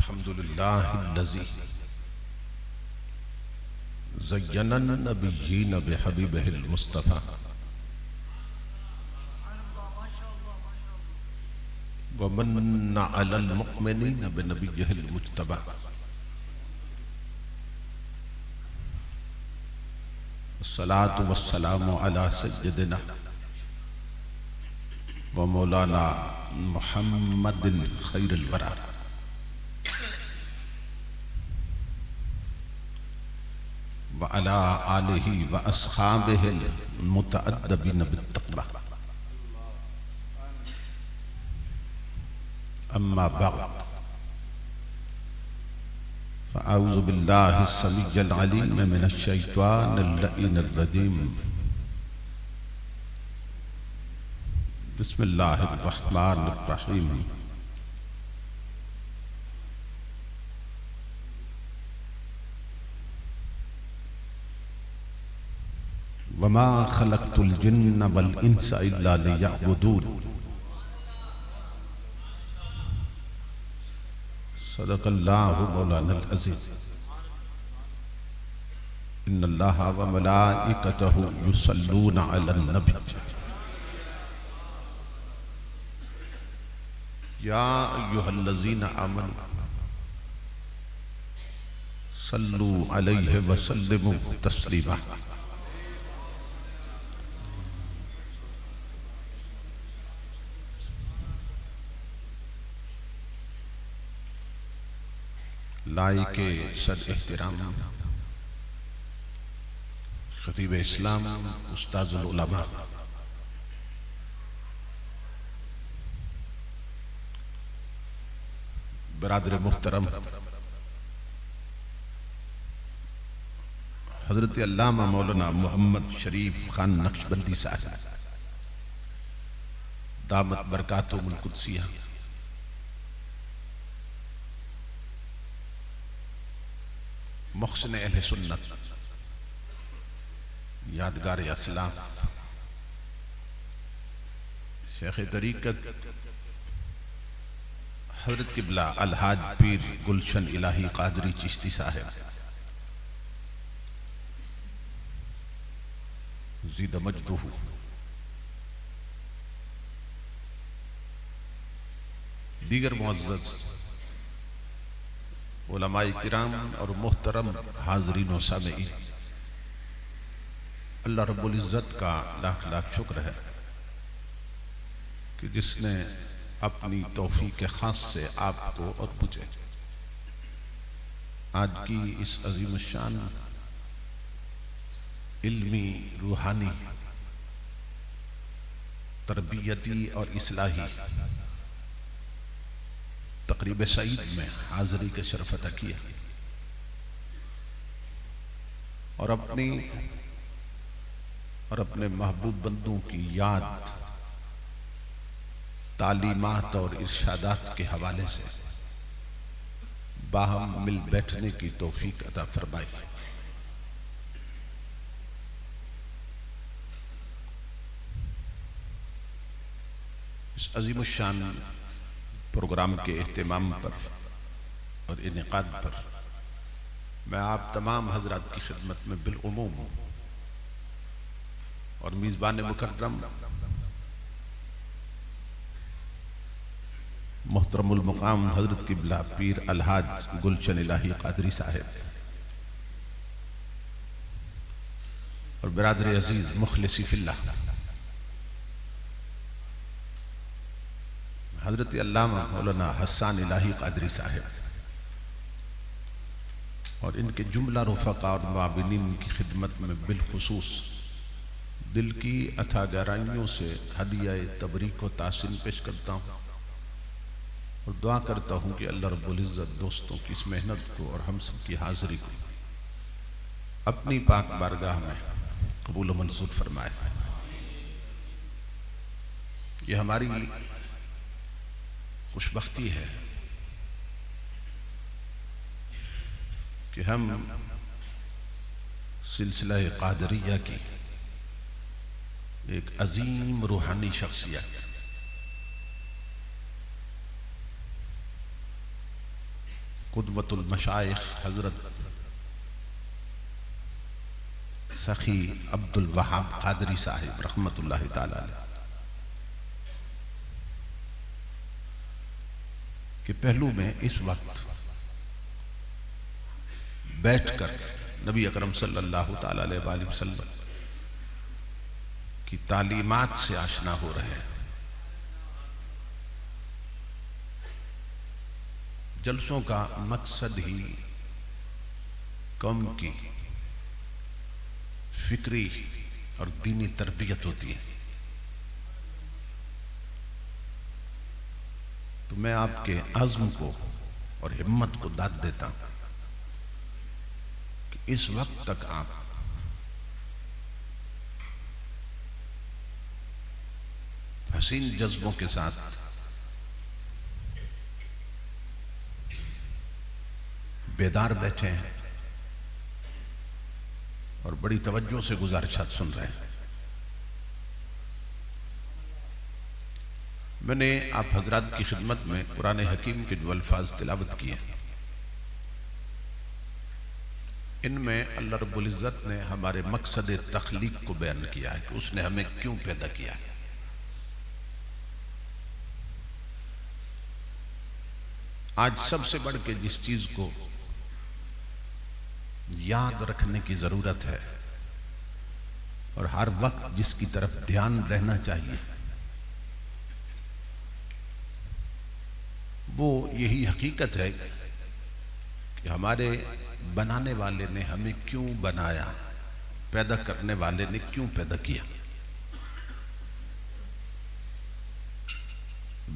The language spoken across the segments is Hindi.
अल्हम्दुलिल्लाहिल्लज़ी ज़य्यनन नबिय्यीन बिहबीबिहिल मुस्तफ़ा व मन्ना अलल मुअ्मिनीन बिनबिय्यिहिल मुज्तबा अस्सलातु वस्सलामु अला सय्यदिना व मौलाना मुहम्मदिन खैरिल वरा व अला आलिहि व अस्हाबिहिल मुतअद्दिबीन बित्तक़वा अम्मा बअद फ़अऊज़ु बिल्लाहि अस्समीइल अलीम मिनश शैतानिर लईनिर रजीम बिस्मिल्लाहिर रहमानिर रहीम वमा खलक़तुल जिन्न वल इंसा इल्ला लियअबुदून सदक़ल्लाहु मौलानाल अज़ीज़ इन्नल्लाहा व मलाइकतहु युसल्लूना अलन नबी या अय्युहल्लज़ीना आमनू सल्लू अलैहि व सल्लिमू तस्लीमा। लाइके सद एहतराम खतीब इस्लाम उस्ताजुल उलमा बरादर मुहतरम हजरत अल्लामा मौलाना मोहम्मद शरीफ खान नक्शबंदी साहब दामत बरकातुहुल कुद्सिया, मुहसिन अहले सुन्नत, यादगार अस्लाफ, शेख तरीक़त हजरत किबला अलहाज पीर गुलशन इलाही कादरी चिश्ती साहब ज़ीद मजदूहु, दीगर मुअज़्ज़ज़ उलमाए किराम और मोहतरम हाज़रीन व सामीईन, अल्लाह रब्बुल इज़्ज़त का लाख लाख शुक्र है कि जिसने अपनी तौफीक खास से आपको और मुझे आज की इस अजीम शान इल्मी, रूहानी, तरबियती और इस्लाही तक़रीब सईद में हाज़री के शरफ़ अता किया और अपने महबूब बंदों की याद, तालीमात और इरशादात के हवाले से बाहम मिल बैठने की तौफीक अता फरमाई। इस अजीम शान प्रोग्राम के एहतमाम पर और इनेकाद पर मैं आप तमाम हजरात की खिदमत में बिलउमूम और मीज़बान मुकर्रम मोहतरमुल मुकाम हजरत किबला पीर अलहाज गुलशन इलाही कादरी साहब और बिरादर अजीज मुखलिसी फिल्लाह हजरत अल्लामा मौलाना हसन इलाही कादरी साहब और इनके जुमला रुफ़क़ा और मुआविनीन की खिदमत में बिलखुसूस दिल की अथा गहराइयों से हदिया तबरीक व तासीन पेश करता हूँ और दुआ करता हूँ कि अल्लाह रब्बुल इज़्ज़त दोस्तों की इस मेहनत को और हम सब की हाज़िरी को अपनी पाक बारगाह में कबूल मंजूर फरमाए। ये हमारी खुशबख्ती है कि हम सिलसिला क़ादरिया की एक अजीम रूहानी शख्सियत कुदवतुल मशाइख हजरत सखी अब्दुल वहाब कादरी साहिब रहमतुल्लाहि ताला अलैह के पहलू में इस वक्त बैठकर नबी अकरम सल्लल्लाहु ताला अलैहि वसल्लम की तालीमात से आशना हो रहे हैं। जलसों का मकसद ही कौम की फिक्री और दीनी तरबियत होती है। तो मैं आपके अज़्म को और हिम्मत को दाद देता हूं कि इस वक्त तक आप हसीन जज्बों के साथ बेदार बैठे हैं और बड़ी तवज्जो से गुजारिशात सुन रहे हैं। मैंने आप हजरात की खिदमत में कुरान हकीम के जो अल्फाज तिलावत किए, इनमें अल्लाह रब्बुल इज़्ज़त ने हमारे मकसद तख्लीक को बयान किया है कि उसने हमें क्यों पैदा किया है। आज सबसे बढ़ के जिस चीज को याद रखने की जरूरत है और हर वक्त जिसकी तरफ ध्यान रहना चाहिए, वो यही हकीकत है कि हमारे बनाने वाले ने हमें क्यों बनाया, पैदा करने वाले ने क्यों पैदा किया।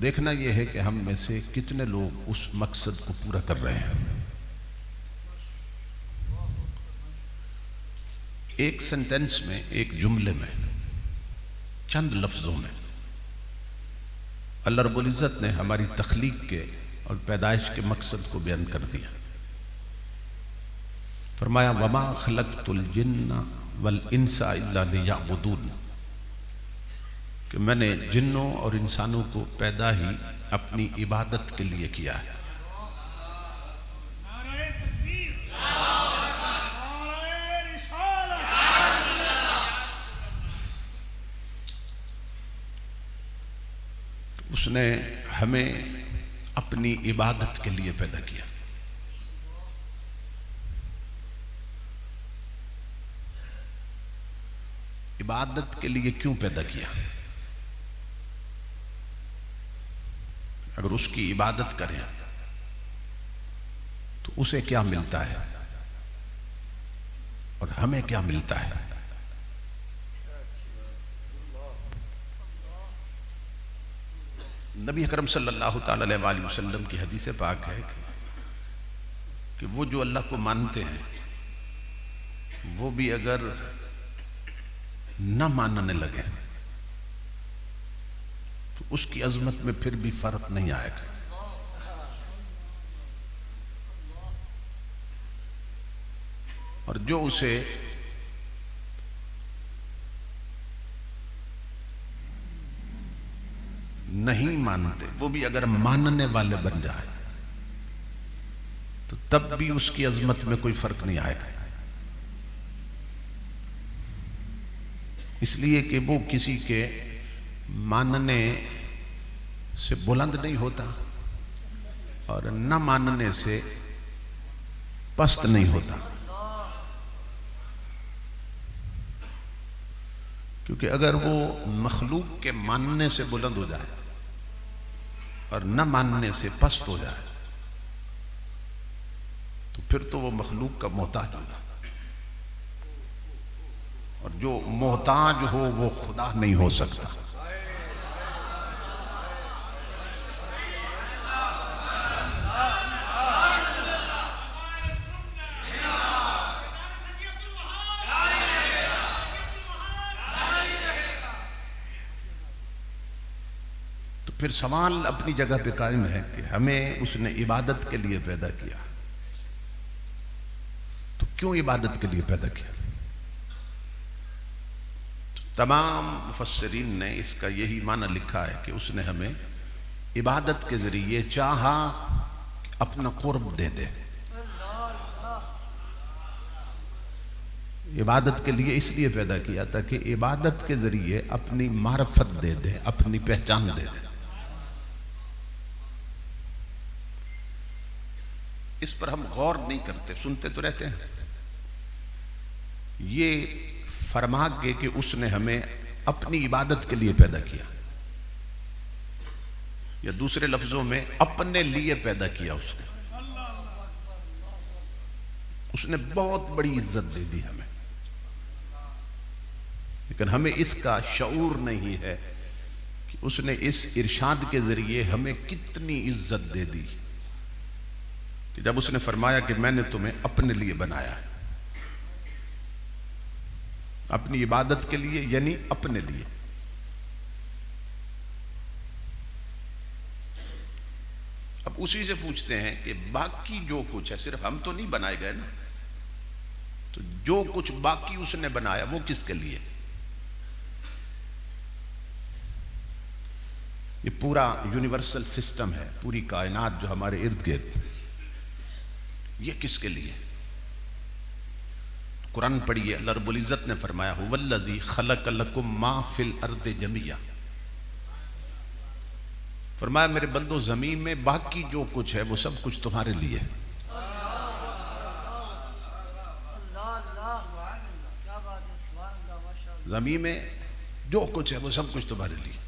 देखना यह है कि हम में से कितने लोग उस मकसद को पूरा कर रहे हैं। एक सेंटेंस में, एक जुमले में, चंद लफ्जों में अल्लाह रब्बुल इज़्ज़त ने हमारी तख्लीक के और पैदाइश के मकसद को बयान कर दिया। फरमाया वमा खलक़तुल जिन्ना वल इंसा इल्ला लियअबुदून, कि मैंने जिन्नों और इंसानों को पैदा ही अपनी इबादत के लिए किया है। उसने हमें अपनी इबादत के लिए पैदा किया। इबादत के लिए क्यों पैदा किया? अगर उसकी इबादत करें तो उसे क्या मिलता है और हमें क्या मिलता है। नबी अकरम सल्लल्लाहु ताला अलैहि वसल्लम की हदीस पाक है कि वो जो अल्लाह को मानते हैं वो भी अगर न मानने लगे तो उसकी अजमत में फिर भी फर्क नहीं आएगा। और जो उसे नहीं मानते वो भी अगर मानने वाले बन जाए तो तब भी उसकी अजमत में कोई फर्क नहीं आएगा। इसलिए कि वो किसी के मानने से बुलंद नहीं होता और न मानने से पस्त नहीं होता। क्योंकि अगर वो मखलूक के मानने से बुलंद हो जाए और न मानने से पस्त हो जाए तो फिर तो वो मखलूक का मोहताज होगा, और जो मोहताज हो वो खुदा नहीं हो सकता। तो फिर सवाल अपनी जगह पे कायम है कि हमें उसने इबादत के लिए पैदा किया, तो क्यों इबादत के लिए पैदा किया? तमाम मुफस्सिरीन ने इसका यही माना लिखा है कि उसने हमें इबादत के जरिए चाहा कि अपना कुर्ब दे दे। इबादत के लिए इसलिए पैदा किया था कि इबादत के जरिए अपनी मार्फत दे दे, अपनी पहचान दे दे। इस पर हम गौर नहीं करते, सुनते तो रहते हैं। ये फरमा के कि उसने हमें अपनी इबादत के लिए पैदा किया, या दूसरे लफ्जों में अपने लिए पैदा किया। उसने बहुत बड़ी इज्जत दे दी हमें, लेकिन हमें इसका शऊर नहीं है कि उसने इस इरशाद के जरिए हमें कितनी इज्जत दे दी कि जब उसने फरमाया कि मैंने तुम्हें अपने लिए बनाया है, अपनी इबादत के लिए, यानी अपने लिए। अब उसी से पूछते हैं कि बाकी जो कुछ है, सिर्फ हम तो नहीं बनाए गए ना, तो जो कुछ बाकी उसने बनाया वो किसके लिए? ये पूरा यूनिवर्सल सिस्टम है, पूरी कायनात जो हमारे इर्द गिर्द, ये किसके लिए? कुरान पढ़िए, अल्लाह रब्बुल इज्जत ने फरमाया हुवल्लज़ी खलक़ लकुम मा फिल अर्दि जमिया। फरमाया मेरे बंदो, जमीन में बाकी जो कुछ है वो सब कुछ तुम्हारे लिए। जमीन में जो कुछ है वो सब कुछ तुम्हारे लिए।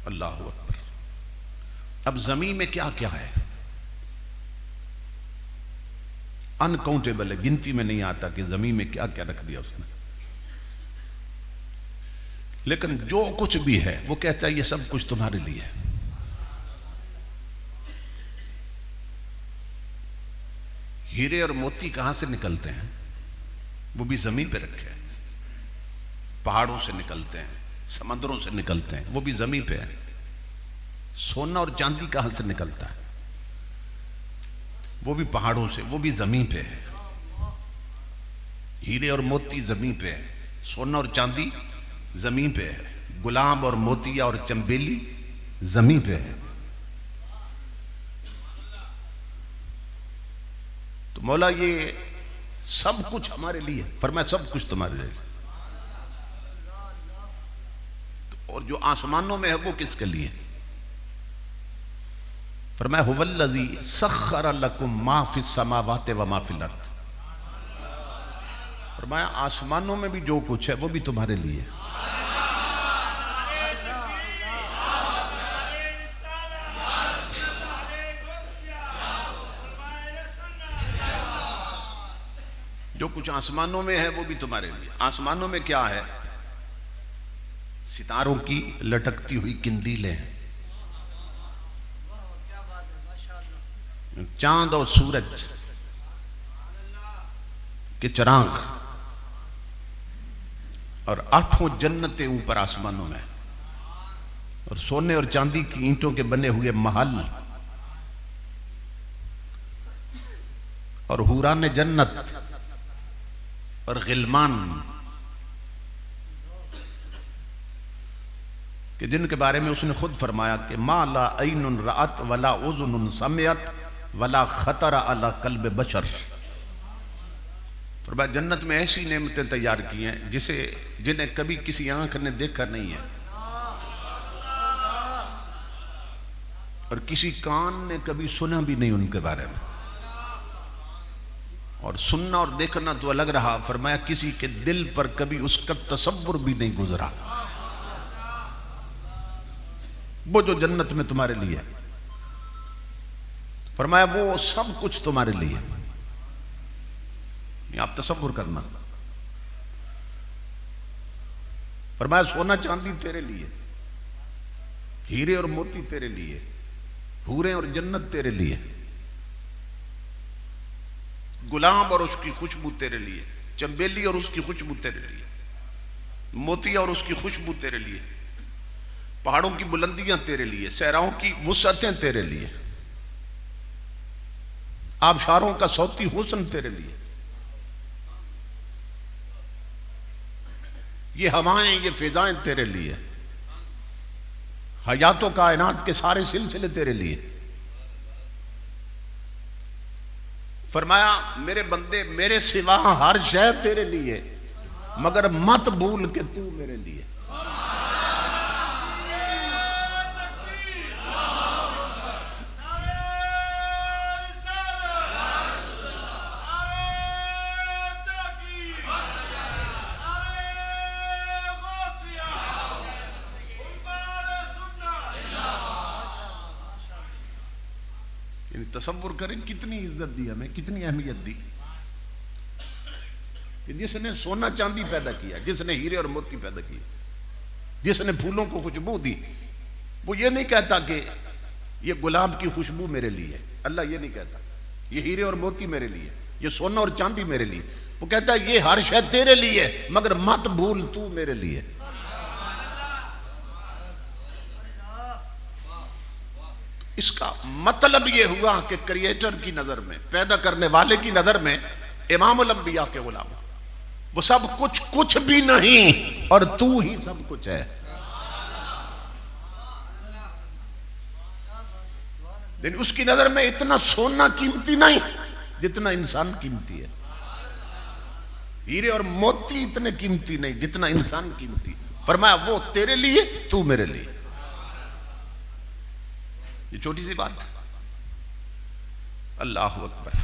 अल्लाह अकबर। अब जमीन में क्या क्या है? अनकाउंटेबल है, गिनती में नहीं आता कि जमीन में क्या क्या रख दिया उसने। लेकिन जो कुछ भी है वो कहता है ये सब कुछ तुम्हारे लिए है। हीरे और मोती कहां से निकलते हैं? वो भी जमीन पे रखे हैं। पहाड़ों से निकलते हैं, समंदरों से निकलते हैं, वो भी जमीन पे है। सोना और चांदी कहां से निकलता है? वो भी पहाड़ों से, वो भी जमीन पे है। हीरे और मोती जमीन पे है, सोना और चांदी जमीन पे है, गुलाब और मोतिया और चंबेली जमीन पे है। तो मौला ये सब कुछ हमारे लिए, फरमाया सब कुछ तुम्हारे लिए। तो और जो आसमानों में है वो किसके लिए? फरमाया हुवल्लज़ी सख्खर लकुम मा फिस समावाति व मा फिल अर्द। फरमाया आसमानों में भी जो कुछ है वो भी तुम्हारे लिए। जो कुछ आसमानों में है वो भी तुम्हारे लिए। आसमानों में क्या है? सितारों की लटकती हुई किंदीलें हैं, चांद और सूरज के चिराग, और 8 जन्नतें ऊपर आसमानों में, और सोने और चांदी की ईंटों के बने हुए महल, और हुरान जन्नत और गिलमान कि जिनके बारे में उसने खुद फरमाया कि मा ला ऐनुन रअत वला उज़ुनुन समिअत वला खतरा अला कल्ब बशर। फरमाया जन्नत में ऐसी नेमतें तैयार की हैं जिन्हें कभी किसी आंख ने देखा नहीं है, और किसी कान ने कभी सुना भी नहीं उनके बारे में। और सुनना और देखना तो अलग रहा, फरमाया किसी के दिल पर कभी उसका तसव्वुर भी नहीं गुजरा। वो जो जन्नत में तुम्हारे लिए, फरमाया वो सब कुछ तुम्हारे लिए। आप तसव्वुर करना। फरमाया सोना चांदी तेरे लिए, हीरे और मोती तेरे लिए, हूरें और जन्नत तेरे लिए, गुलाब और उसकी खुशबू तेरे लिए, चंबेली और उसकी खुशबू तेरे लिए, मोतिया और उसकी खुशबू तेरे लिए, पहाड़ों की बुलंदियां तेरे लिए, सहराओं की वुसअतें तेरे लिए, आबशारों का सौती हुस्न तेरे लिए, ये हवाएं, ये फिजाएं तेरे लिए, हयातो कायनात के सारे सिलसिले तेरे लिए। फरमाया मेरे बंदे मेरे सिवा हर शय तेरे लिए, मगर मत भूल के तू मेरे लिए। तसव्वुर करें कितनी इज्जत दी हमें, कितनी अहमियत दी कि जिसने सोना चांदी पैदा किया, जिसने हीरे और मोती पैदा किए, जिसने फूलों को खुशबू दी, वो ये नहीं कहता कि ये गुलाब की खुशबू मेरे लिए है। अल्लाह ये नहीं कहता ये हीरे और मोती मेरे लिए, ये सोना और चांदी मेरे लिए। वो कहता है ये हर शय तेरे लिए, मगर मत भूल तू मेरे लिए। इसका मतलब यह हुआ कि क्रिएटर की नजर में, पैदा करने वाले की नजर में इमामुल अंबिया के गुलाम, वो सब कुछ कुछ भी नहीं और तू ही सब कुछ है। लेकिन उसकी नजर में इतना सोना कीमती नहीं जितना इंसान कीमती है, हीरे और मोती इतने कीमती नहीं जितना इंसान कीमती। फरमाया वो तेरे लिए तू मेरे लिए। ये छोटी सी बात, अल्लाह अकबर।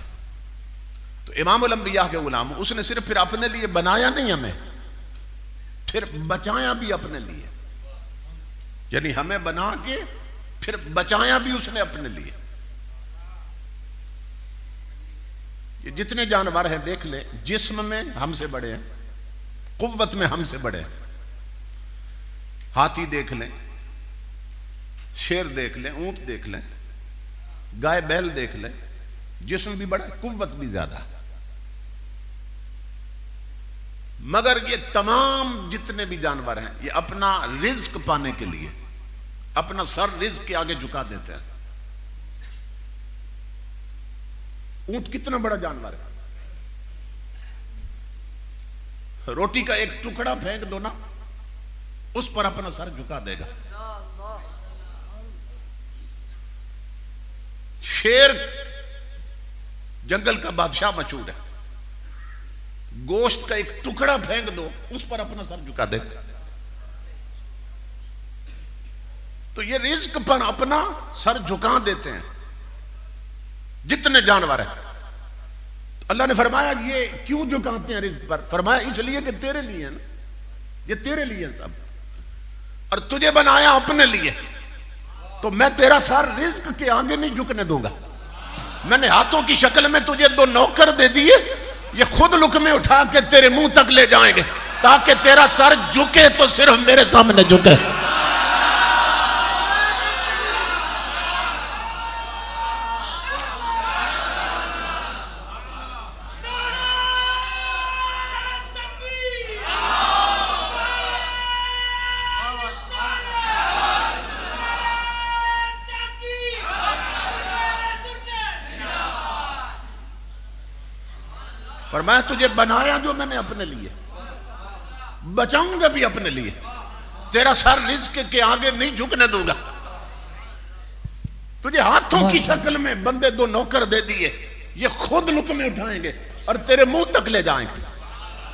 तो इमामुल अंबिया के गुलाम, उसने सिर्फ फिर अपने लिए बनाया नहीं हमें, फिर बचाया भी अपने लिए। यानी हमें बना के फिर बचाया भी उसने अपने लिए। ये जितने जानवर हैं देख ले, जिस्म में हमसे बड़े हैं, कुव्वत में हमसे बड़े हैं। हाथी देख लें, शेर देख लें, ऊंट देख लें, गाय बैल देख लें, जिस्म भी बड़ा, कुव्वत भी ज्यादा। मगर ये तमाम जितने भी जानवर हैं ये अपना रिज्क पाने के लिए अपना सर रिज्क के आगे झुका देते हैं। ऊंट कितना बड़ा जानवर है, रोटी का एक टुकड़ा फेंक दो ना, उस पर अपना सर झुका देगा। शेर जंगल का बादशाह मशहूर है, गोश्त का एक टुकड़ा फेंक दो उस पर अपना सर झुका देगा। तो ये रिज्क पर अपना सर झुका देते हैं जितने जानवर हैं। तो अल्लाह ने फरमाया ये क्यों झुकाते हैं रिज्क पर? फरमाया इसलिए कि तेरे लिए ना, ये तेरे लिए सब, और तुझे बनाया अपने लिए। तो मैं तेरा सर रिज्क के आगे नहीं झुकने दूंगा। मैंने हाथों की शक्ल में तुझे दो नौकर दे दिए, ये खुद लुकमे उठा के तेरे मुंह तक ले जाएंगे, ताकि तेरा सर झुके तो सिर्फ मेरे सामने झुके। पर मैं तुझे बनाया जो मैंने अपने लिए, बचाऊंगा भी अपने लिए। तेरा सर रिज्क के आगे नहीं झुकने दूंगा। तुझे हाथों की शक्ल में बंदे दो नौकर दे दिए, ये खुद लुकमे उठाएंगे और तेरे मुंह तक ले जाएंगे,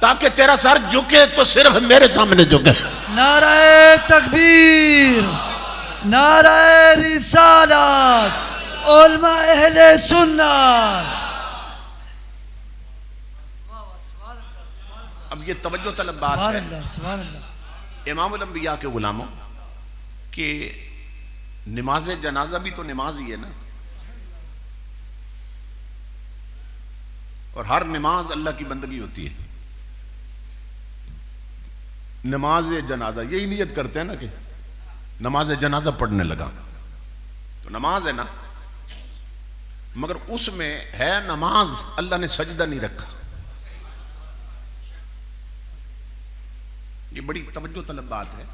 ताकि तेरा सर झुके तो सिर्फ मेरे सामने झुके। नारे तकबीर, नारे रिसालत, उलमा अहले सुन्नत। अब ये तवज्जो तलब बात है इमामुल अंबिया के गुलामों कि नमाज जनाजा भी तो नमाज ही है ना, और हर नमाज अल्लाह की बंदगी होती है। नमाज जनाजा यही नियत करते हैं ना कि नमाज जनाजा पढ़ने लगा, तो नमाज है ना, मगर उसमें है नमाज, अल्लाह ने सजदा नहीं रखा। ये बड़ी तवज्जो तलब बात है,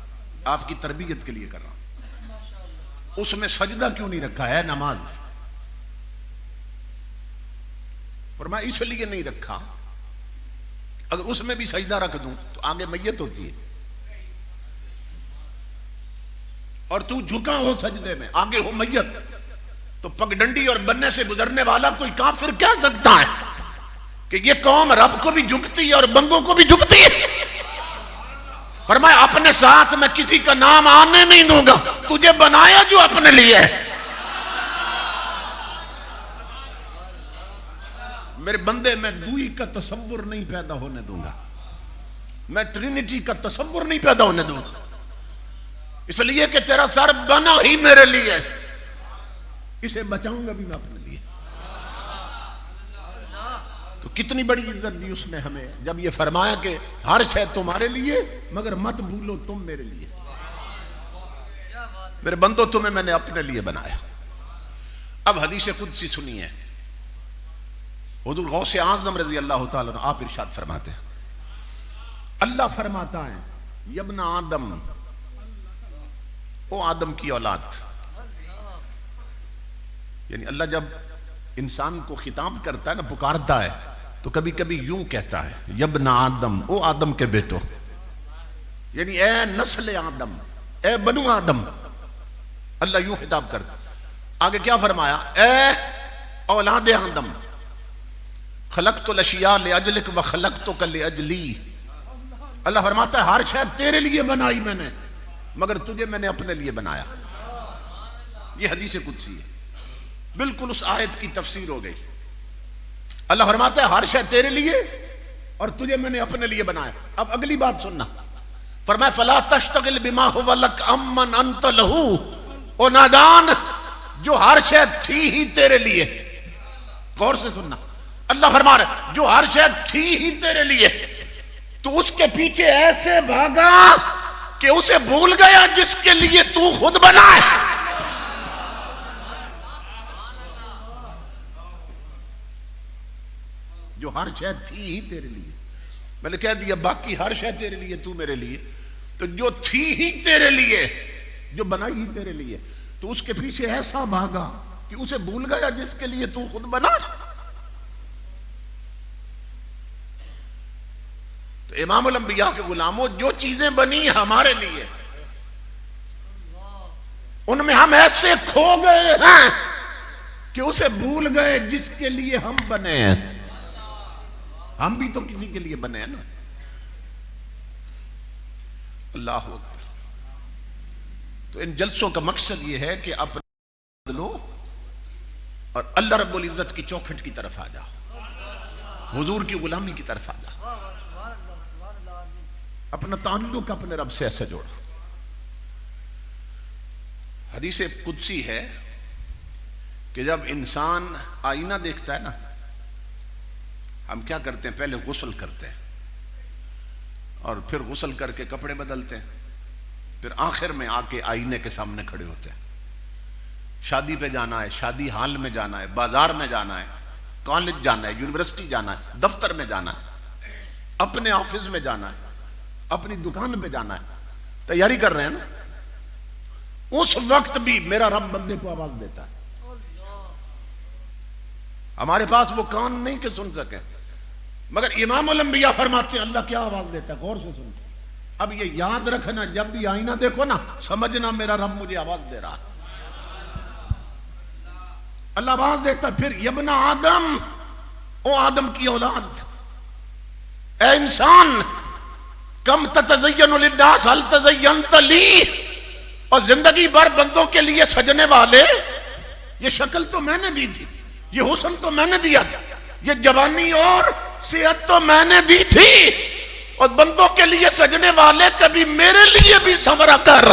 आपकी तरबियत के लिए कर रहा हूं। उसमें सजदा क्यों नहीं रखा है? नमाज पर मैं इसलिए नहीं रखा, अगर उसमें भी सजदा रख दूं तो आगे मैयत होती है। और तू झुका हो सजदे में, आगे हो मैयत, तो पगडंडी और बनने से गुजरने वाला कोई काफिर कह सकता है कि ये कौम रब को भी झुकती है और बंदों को भी झुकती है? फरमाया अपने साथ मैं किसी का नाम आने नहीं दूंगा, तुझे बनाया जो अपने लिए है। मेरे बंदे, मैं दुई का तसव्वुर नहीं पैदा होने दूंगा, मैं ट्रिनिटी का तसव्वुर नहीं पैदा होने दूंगा, इसलिए कि तेरा सर बना ही मेरे लिए, इसे बचाऊंगा भी मैं अपने लिए। तो कितनी बड़ी इज्जत दी उसने हमें जब ये फरमाया कि हर शय तुम्हारे लिए मगर मत भूलो तुम मेरे लिए। मेरे बंदो, तुम्हें मैंने अपने लिए बनाया। अब हदीस कुदसी सुनिए, हुजूर गौसे आज़म रज़ी अल्लाह ताला अन्हु आप इरशाद फरमाते हैं, अल्लाह फरमाता है यब्ना आदम, ओ आदम की औलाद, यानी अल्लाह जब इंसान को खिताब करता है ना, पुकारता है, तो कभी कभी यूं कहता है यब्ना आदम, ओ आदम के बेटो, यानी ए नस्ल आदम, ए बनु आदम, अल्लाह यूं खिताब करता। आगे क्या फरमाया, ए औलाद आदम, खलक़तुल अशिया लिअजलिक व खलक़तुक लिअजली। अल्लाह फरमाता है हर शय तेरे लिए बनाई मैंने, मगर तुझे मैंने अपने लिए बनाया। ये हदीस कुदसी है, बिल्कुल उस आयत की तफसीर हो गई। अल्लाह फरमाता है हर शय तेरे लिए और तुझे मैंने अपने लिए बनाया। अब अगली बात सुनना, फरमाया फला तश्तगिल बिमा हुवा लक अम्मन अंत लहू, ओ नादान, जो हर शय थी ही तेरे लिए। गौर से सुनना, अल्लाह फरमा रहा जो हर शय थी ही तेरे लिए, तो उसके पीछे ऐसे भागा कि उसे भूल गया जिसके लिए तू खुद बना है। जो हर शय थी ही तेरे लिए, मैंने कह दिया बाकी हर शय तेरे लिए, तू मेरे लिए, तो जो थी ही तेरे लिए, जो बनाई ही तेरे लिए, तो उसके पीछे ऐसा भागा कि उसे भूल गया जिसके लिए तू खुद बना। तो इमामुल अंबिया के गुलामों, जो चीजें बनी हमारे लिए, उनमें हम ऐसे खो गए हैं कि उसे भूल गए जिसके लिए हम बने हैं। हम भी तो किसी के लिए बने हैं ना। अल्लाह अकबर। तो इन जलसों का मकसद यह है कि अपने बदलो और अल्लाह रब्बुल इज्जत की चौखट की तरफ आ जाओ, हुजूर की गुलामी की तरफ आ जाओ, अपना ताल्लुक अपने रब से ऐसे जोड़ो। हदीस कुदसी है कि जब इंसान आईना देखता है ना, हम क्या करते हैं, पहले गुस्ल करते हैं और फिर गुस्ल करके कपड़े बदलते हैं, फिर आखिर में आके आईने के सामने खड़े होते हैं। शादी पे जाना है, शादी हाल में जाना है, बाजार में जाना है, कॉलेज जाना है, यूनिवर्सिटी जाना है, दफ्तर में जाना है, अपने ऑफिस में जाना है, अपनी दुकान पे जाना है, तैयारी कर रहे हैं ना, उस वक्त भी मेरा रब बंदे को आवाज देता है। हमारे पास वो कान नहीं कि सुन सके, मगर इमामुल अंबिया फरमाते हैं अल्लाह क्या आवाज देता है, गौर से सुन। अब ये याद रखना, जब भी आईना देखो ना, समझना मेरा रब मुझे आवाज दे रहा है। अल्लाह आवाज देता है, फिर यब्ना आदम, ओ आदम की औलाद, ए इंसान, कम ततज़य्यनु लिन्नास हल तज़य्यनत ली, और जिंदगी भर बंदों के लिए सजने वाले, ये शक्ल तो मैंने दी थी, ये हुस्न तो मैंने दिया था, ये जवानी और सेहत तो मैंने दी थी, और बंदों के लिए सजने वाले कभी मेरे लिए भी संवरा कर।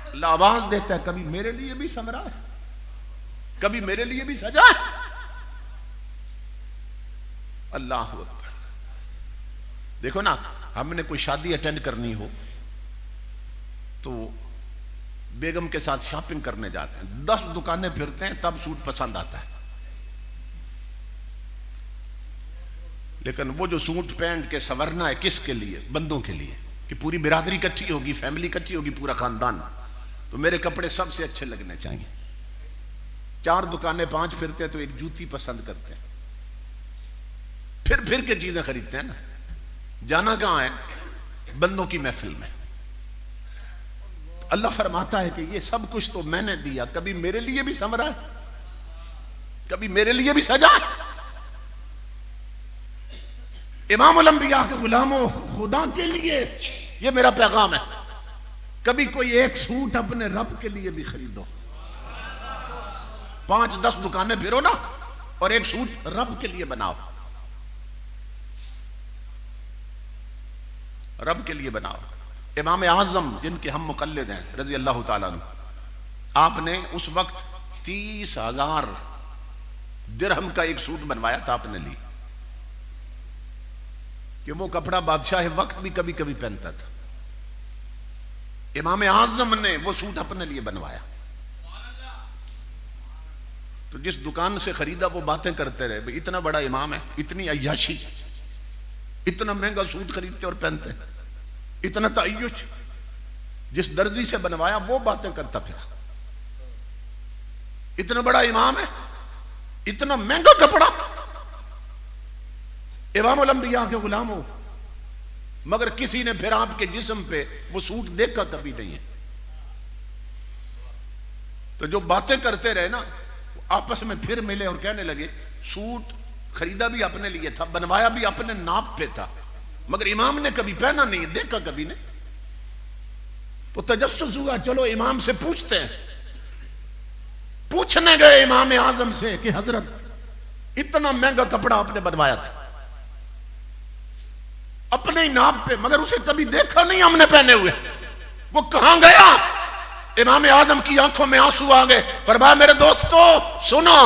अल्लाह आवाज देता है, कभी मेरे लिए भी संवरा है, कभी मेरे लिए भी सजा है। अल्लाह अकबर। देखो ना, हमने कोई शादी अटेंड करनी हो तो बेगम के साथ शॉपिंग करने जाते हैं, 10 दुकानें फिरते हैं, तब सूट पसंद आता है। लेकिन वो जो सूट पहन के संवरना है किसके लिए, बंदों के लिए, कि पूरी बिरादरी इकट्ठी होगी, फैमिली इकट्ठी होगी, पूरा खानदान, तो मेरे कपड़े सबसे अच्छे लगने चाहिए। 4 दुकानें 5 फिरते हैं तो एक जूती पसंद करते हैं, फिर के चीजें खरीदते हैं ना, जाना कहां है? बंदों की महफिल में। अल्लाह फरमाता है कि ये सब कुछ तो मैंने दिया, कभी मेरे लिए भी समरा है, कभी मेरे लिए भी सजा है। इमामुल अंबिया के गुलामों, खुदा के लिए ये मेरा पैगाम है, कभी कोई एक सूट अपने रब के लिए भी खरीदो। 5-10 दुकानें फिरो ना और एक सूट रब के लिए बनाओ, रब के लिए बनाओ। इमाम आजम जिनके हम मुकल्लिद हैं रजी अल्लाह ताला अन्हु, आपने उस वक्त 30,000 दिरहम का एक सूट बनवाया था अपने लिए, कि वो कपड़ा बादशाह वक्त भी कभी कभी पहनता था। इमाम आजम ने वो सूट अपने लिए बनवाया। तो जिस दुकान से खरीदा वो बातें करते रहे, भाई इतना बड़ा इमाम है, इतनी अय्याशी, इतना महंगा सूट खरीदते और पहनते, इतना तअय्युश। जिस दर्जी से बनवाया वो बातें करता फिरा, इतना बड़ा इमाम है, इतना महंगा कपड़ा। इमामुल अंबिया के गुलामों, मगर किसी ने फिर आपके जिस्म पे वो सूट देखा कभी नहीं है। तो जो बातें करते रहे ना, आपस में फिर मिले और कहने लगे सूट खरीदा भी अपने लिए था, बनवाया भी अपने नाप पे था, मगर इमाम ने कभी पहना नहीं, देखा कभी नहीं। तो तजस्सुस हुआ, चलो इमाम से पूछते हैं। पूछने गए इमाम आजम से कि हजरत इतना महंगा कपड़ा आपने बनवाया था अपने ही नाप पे, मगर उसे कभी देखा नहीं हमने पहने हुए, वो कहां गया? इमाम आजम की आंखों में आंसू आ गए। फरमाया मेरे दोस्तों सुनो,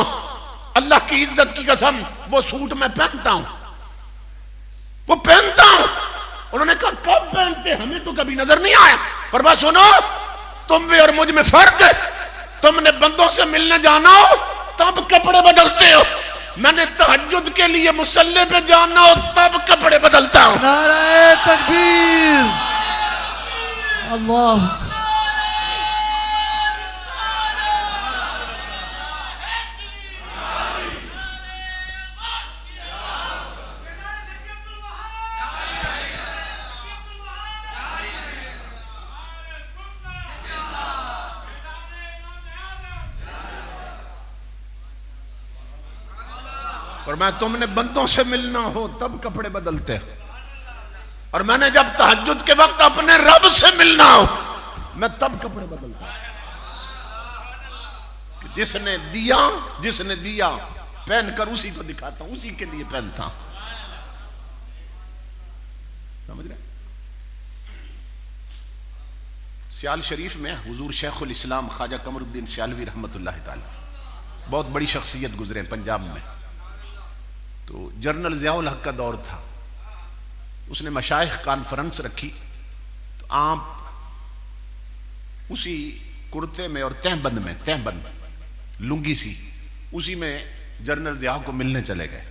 अल्लाह की इज्जत की कसम, वो सूट मैं पहनता हूं, वो पहनता हूं। उन्होंने कहा कब पहनते? हमें तो कभी नजर नहीं आया। फरमाया सुनो, तुम में और मुझ में फर्क है, तुमने बंदों से मिलने जाना हो तब कपड़े बदलते हो, मैंने तहज्जुद के लिए मुसल्ले पे जाना हो तब कपड़े बदलता हूं। नारे तकबीर, अल्लाह। और मैं तुमने बंदों से मिलना हो तब कपड़े बदलते हो, और मैंने जब तहज्जुद के वक्त अपने रब से मिलना हो मैं तब कपड़े बदलता हूं। जिसने दिया पहनकर उसी को दिखाता हूं, उसी के लिए पहनता हूं। समझ रहे? सियाल शरीफ में हुजूर शेखुल इस्लाम ख्वाजा कमरुद्दीन सियालवी रहमतुल्लाह ताला, बहुत बड़ी शख्सियत गुजरे पंजाब में। तो जनरल ज़ियाउल हक का दौर था, उसने मशाइख कॉन्फ्रेंस रखी, तो आप उसी कुर्ते में और तहबंद लुंगी सी, उसी में जनरल ज़िया को मिलने चले गए।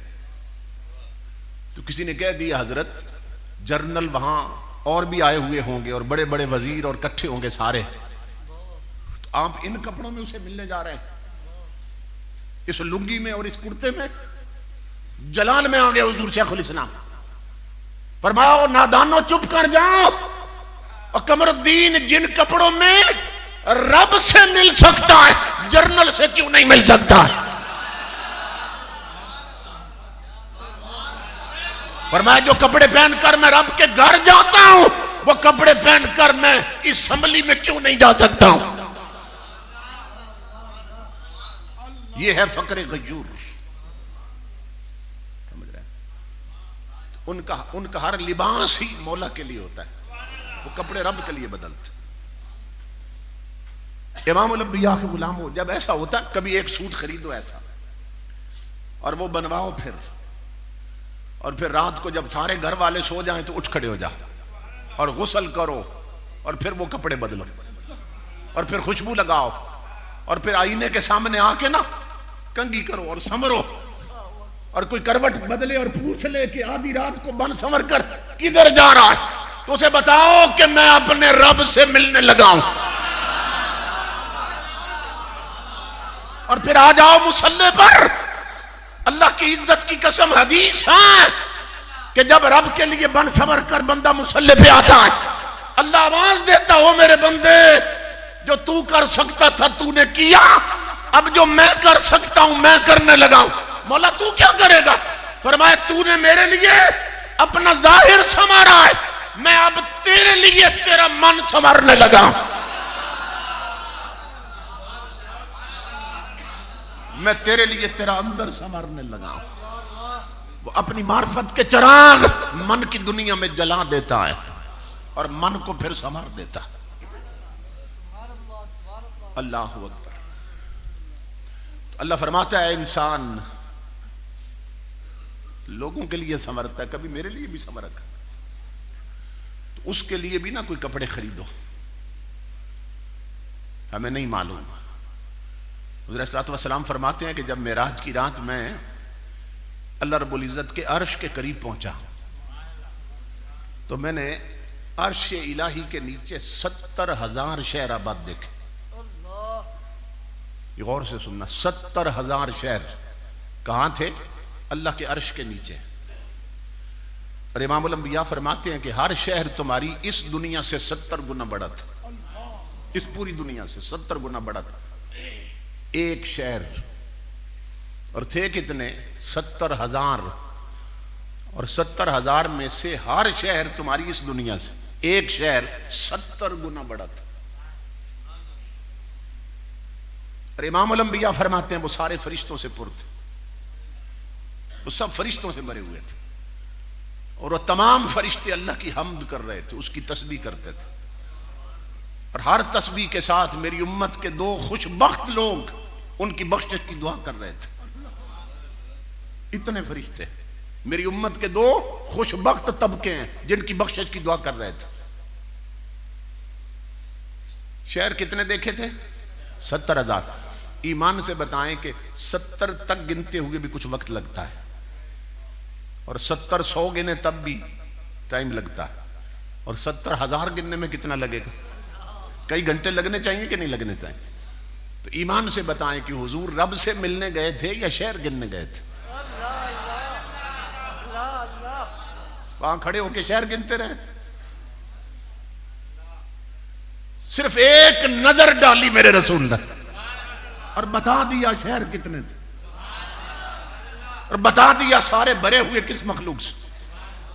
तो किसी ने कह दिया हजरत जनरल वहां और भी आए हुए होंगे और बड़े बड़े वजीर और इकट्ठे होंगे सारे, तो आप इन कपड़ों में उसे मिलने जा रहे हैं, इस लुंगी में और इस कुर्ते में। जलाल में आ गए हुजूर शेखुल इस्लाम। फरमाया नादानो चुप कर जाओ, और कमरुद्दीन जिन कपड़ों में रब से मिल सकता है जर्नल से क्यों नहीं मिल सकता है? फरमाया जो कपड़े पहनकर मैं रब के घर जाता हूं वो कपड़े पहनकर मैं असेंबली में क्यों नहीं जा सकता हूं? यह है फक्र गयूर। उनका हर लिबास ही मौला के लिए होता है, वो कपड़े रब के लिए बदलते। इमामुल अंबिया के गुलामों, जब ऐसा होता कभी एक सूट खरीदो ऐसा और वो बनवाओ फिर, और फिर रात को जब सारे घर वाले सो जाएं तो उठ खड़े हो जाओ और गुस्ल करो और फिर वो कपड़े बदलो और फिर खुशबू लगाओ और फिर आईने के सामने आके ना कंघी करो और संवरो, और कोई करवट बदले और पूछ ले कि आधी रात को बन संवर कर किधर जा रहा है, तो उसे बताओ कि मैं अपने रब से मिलने लगा हूं। और फिर आ जाओ मुसल्ले पर। अल्लाह की इज्जत की कसम हदीस है कि जब रब के लिए बन सवर कर बंदा मुसल्ले पे आता है, अल्लाह आवाज देता, हो मेरे बंदे, जो तू कर सकता था तूने किया, अब जो मैं कर सकता हूं मैं करने लगा हूं। मौला तू क्या करेगा? फरमाया तूने मेरे लिए अपना जाहिर संवारा है, मैं अब तेरे लिए तेरा मन संवारने लगा हूं। मैं तेरे लिए तेरा अंदर संवारने लगा हूं। वो अपनी मार्फत के चिराग मन की दुनिया में जला देता है और मन को फिर संवार देता है। अल्लाह अकबर। तो अल्लाह फरमाता है इंसान लोगों के लिए संवरता है, कभी मेरे लिए भी संवर कर, तो उसके लिए भी ना कोई कपड़े खरीदो, हमें नहीं मालूम। हुज़ूर सल्लल्लाहु अलैहि वसल्लम फरमाते हैं कि जब मेराज की रात में अल्लाह रब्बुल इज़्ज़त के अर्श के करीब पहुंचा तो मैंने अर्श इलाही के नीचे 70,000 शहर आबाद देखे। गौर से सुनना, 70,000 शहर कहां थे? अल्लाह के अर्श के नीचे। और इमामुल अंबिया फरमाते हैं कि हर शहर तुम्हारी इस दुनिया से 70 गुना बड़ा था, इस पूरी दुनिया से 70 गुना बड़ा था एक शहर। और थे कितने? 70,000। और 70,000 में से हर शहर तुम्हारी इस दुनिया से, एक शहर 70 गुना बड़ा था। और इमामुल अंबिया फरमाते हैं वो सारे फरिश्तों से पुर थे, वो सब फरिश्तों से भरे हुए थे और वो तमाम फरिश्ते अल्लाह की हम्द कर रहे थे, उसकी तस्बीह करते थे। और हर तस्बीह के साथ मेरी उम्मत के 2 खुशबख्त लोग उनकी बख्शिश की दुआ कर रहे थे। इतने फरिश्ते, मेरी उम्मत के 2 खुशबख्त तबके हैं जिनकी बख्शिश की दुआ कर रहे थे। शहर कितने देखे थे? 70,000। ईमान से बताएं कि 70 तक गिनते हुए भी कुछ वक्त लगता है और 70-100 गिने तब भी टाइम लगता है, और 70,000 गिनने में कितना लगेगा? कई घंटे लगने चाहिए कि नहीं लगने चाहिए? तो ईमान से बताएं कि हुजूर रब से मिलने गए थे या शहर गिनने गए थे? वहां खड़े होके शहर गिनते रहे? सिर्फ एक नजर डाली मेरे रसूल ने और बता दिया शहर कितने थे, और बता दिया सारे भरे हुए किस मखलूक से,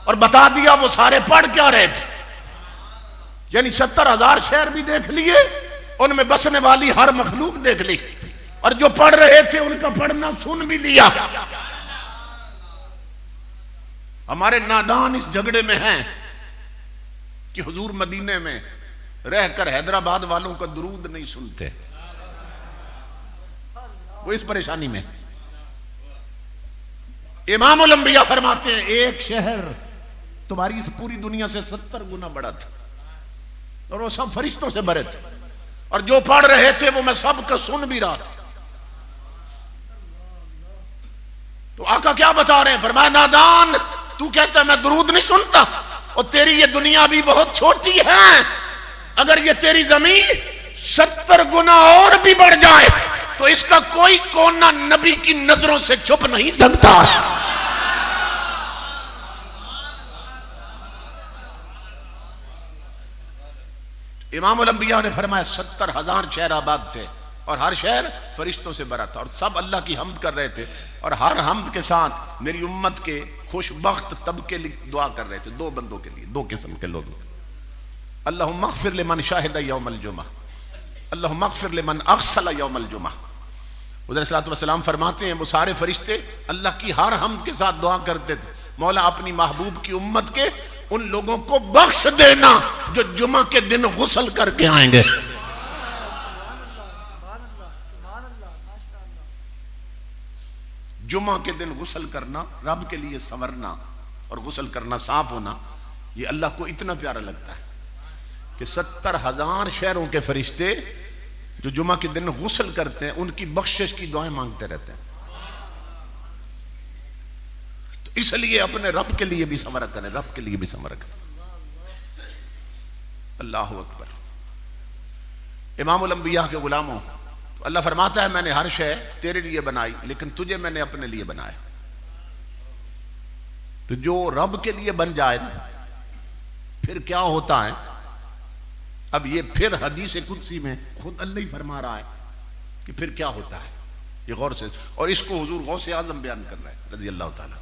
और बता दिया वो सारे पढ़ क्या रहे थे। यानी 70,000 शहर भी देख लिए, उनमें बसने वाली हर मखलूक देख ली, और जो पढ़ रहे थे उनका पढ़ना सुन भी लिया। हमारे नादान इस झगड़े में हैं कि हुजूर मदीने में रहकर हैदराबाद वालों का दुरूद नहीं सुनते, वो इस परेशानी में। इमामुल अंबिया फरमाते हैं एक शहर तुम्हारी इस पूरी दुनिया से 70 गुना बड़ा था, और वो सब फरिश्तों से भरे थे, और जो पढ़ रहे थे वो मैं सबका सुन भी रहा था। तो आका क्या बता रहे हैं? फरमाया नादान, तू कहता है मैं दुरूद नहीं सुनता, और तेरी ये दुनिया भी बहुत छोटी है। अगर ये तेरी जमीन 70 गुना और भी बढ़ जाए तो इसका कोई कोना नबी की नजरों से छुप नहीं सकता। इमामुल अंबिया ने फरमाया 70,000 शहर आबाद थे और हर शहर फरिश्तों से भरा था, और सब अल्लाह की हम्द कर रहे थे, और हर हम्द के साथ मेरी उम्मत के खुशबख्त तबके दुआ कर रहे थे। 2 बंदों के लिए, 2 किस्म के लोग। अल्लाहुम्मा अग़फ़िर लिमन शाहिदा यौमल जुमा, अल्लाहुम्मा अग़फ़िर लिमन अग़सल यौमल जुमा। हुज़ूर सल्लल्लाहु अलैहि वसल्लम फरमाते हैं वो सारे फरिश्ते अल्लाह की हर हम्द के साथ दुआ करते थे, मौला अपनी महबूब की उम्मत के उन लोगों को बख्श देना जो जुमा के दिन गुस्ल करके आएंगे। जुमा के दिन गुस्ल करना, रब के लिए संवरना और गुस्ल करना, साफ होना, ये अल्लाह को इतना प्यारा लगता है कि 70,000 शहरों के फरिश्ते जो जुमा के दिन गुस्ल करते हैं उनकी बख्शिश की दुआएं मांगते रहते हैं। तो इसलिए अपने रब के लिए भी संवरा करें, रब के लिए भी संवरा करें। अल्लाह अकबर। इमामुल अंबिया के गुलामों, तो अल्लाह फरमाता है मैंने हर शय तेरे लिए बनाई, लेकिन तुझे मैंने अपने लिए बनाया। तो जो रब के लिए बन जाए फिर क्या होता है। अब ये फिर हदीस कुदसी में खुद अल्लाह ही फरमा रहा है कि फिर क्या होता है, ये गौर से। और इसको हुजूर गौसे आजम बयान कर रहा है रजी अल्लाह ताला,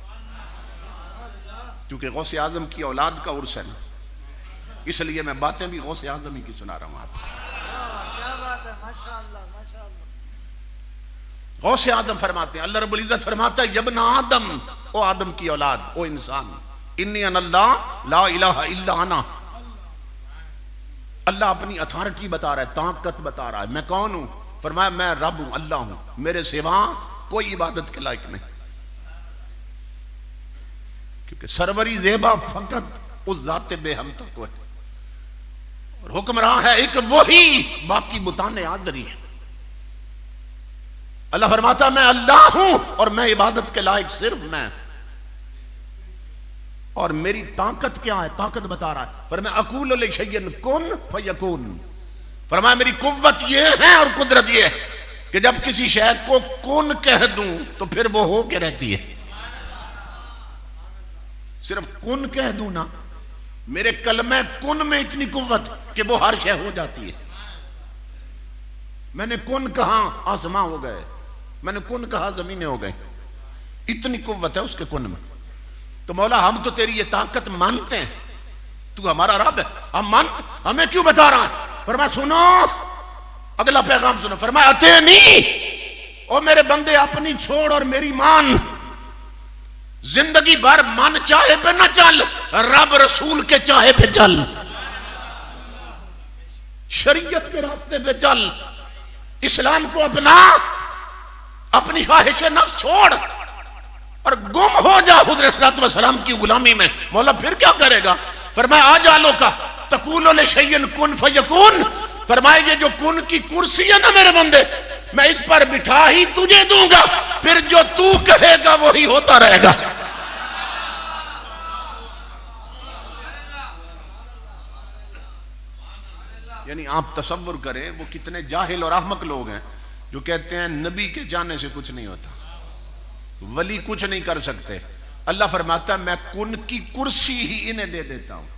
क्योंकि गौसे आजम की औलाद का उर्स है ना, इसलिए मैं बातें भी गौसे आजम ही की सुना रहा हूं आपको। गौसे आजम फरमाते हैं, अल्लाह रब्बुल इज्जत फरमाता है, यब्न आदम, ओ आदम की औलाद, ओ इंसान, इन्नी अनल्लाह ला इलाहा इल्ला अना। अल्लाह अपनी अथॉरिटी बता रहा है, ताकत बता रहा है, मैं कौन हूं। फरमाया मैं रब हूं, अल्लाह हूं, मेरे सिवा कोई इबादत के लायक नहीं, क्योंकि सरवरी ज़ेबा फकत उस जाते बेहम तक को है, और हुक्म रहा है एक वही, बाकी बुताने आदरी है। अल्लाह फरमाता मैं अल्लाह हूं और मैं इबादत के लायक सिर्फ मैं, और मेरी ताकत क्या है, ताकत बता रहा है। पर मैं अकूल लिशैइन कुन फयकून, फरमाया मेरी कुव्वत ये है और कुदरत ये है कि जब किसी शय को कुन कह दूं तो फिर वो हो के रहती है। सिर्फ कुन कह दूं ना, मेरे कलमे कुन में इतनी कुव्वत कि वो हर शय हो जाती है। मैंने कुन कहा आसमां हो गए, मैंने कुन कहा जमीनें हो गई, इतनी कुव्वत है उसके कुन में। तो मौला हम तो तेरी ये ताकत मानते हैं, तू हमारा रब है, हम मानते, हमें क्यों बता रहा है। फरमाया सुनो अगला पैगाम सुनो, फरमाया अतेनी, ओ मेरे बंदे अपनी छोड़ और मेरी मान, जिंदगी भर मन चाहे पे न चल, रब रसूल के चाहे पे चल, शरीयत के रास्ते पे चल, इस्लाम को अपना, अपनी ख्वाहिश नफ्स छोड़ और गुम हो जा हुज़ूर सल्लल्लाहु अलैहि वसल्लम की गुलामी में। मौला फिर क्या करेगा। फरमाया आ जालो का तकूलो लिशैइन कुन फयकून, फरमाया ये जो कुन की कुर्सी है ना मेरे बंदे, मैं इस पर बिठा ही तुझे दूंगा, फिर जो तू कहेगा वही होता रहेगा। यानी आप तसव्वुर करें वो कितने जाहिल और अहमक लोग हैं जो कहते हैं नबी के जाने से कुछ नहीं होता, वली कुछ नहीं कर सकते। अल्लाह फरमाता है मैं कुन की कुर्सी ही इन्हें दे देता हूं।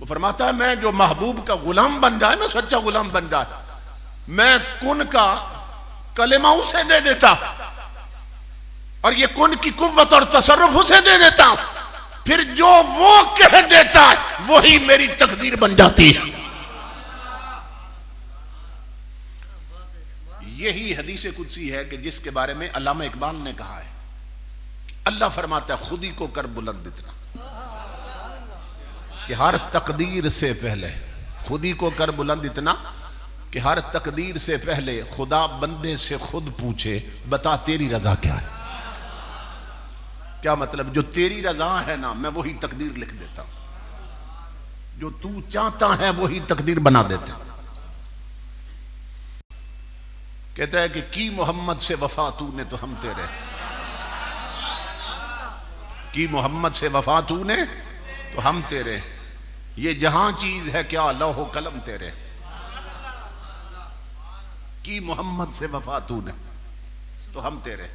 वो फरमाता है मैं जो महबूब का गुलाम बन जाए ना, सच्चा गुलाम बन जाए, मैं कुन का कलेमा उसे दे देता और ये कुन की कुव्वत और तसर्रुफ उसे दे देता हूं, फिर जो वो कह देता है वही मेरी तकदीर बन जाती है। यही हदीस कुदसी है कि जिसके बारे में अल्लामा इकबाल ने कहा है, अल्लाह फरमाता है खुद ही को कर बुलंद इतना कि हर तकदीर से पहले, खुद ही को कर बुलंद इतना कि हर तकदीर से पहले खुदा बंदे से खुद पूछे बता तेरी रजा क्या है। क्या मतलब, जो तेरी रजा है ना मैं वही तकदीर लिख देता हूं, जो तू चाहता है वही तकदीर बना देता। कहता है कि की मोहम्मद से वफा तूने तो हम तेरे, की मोहम्मद से वफा तूने तो हम तेरे, ये जहां चीज है क्या लौहो कलम तेरे, की मोहम्मद से वफा तूने तो हम तेरे।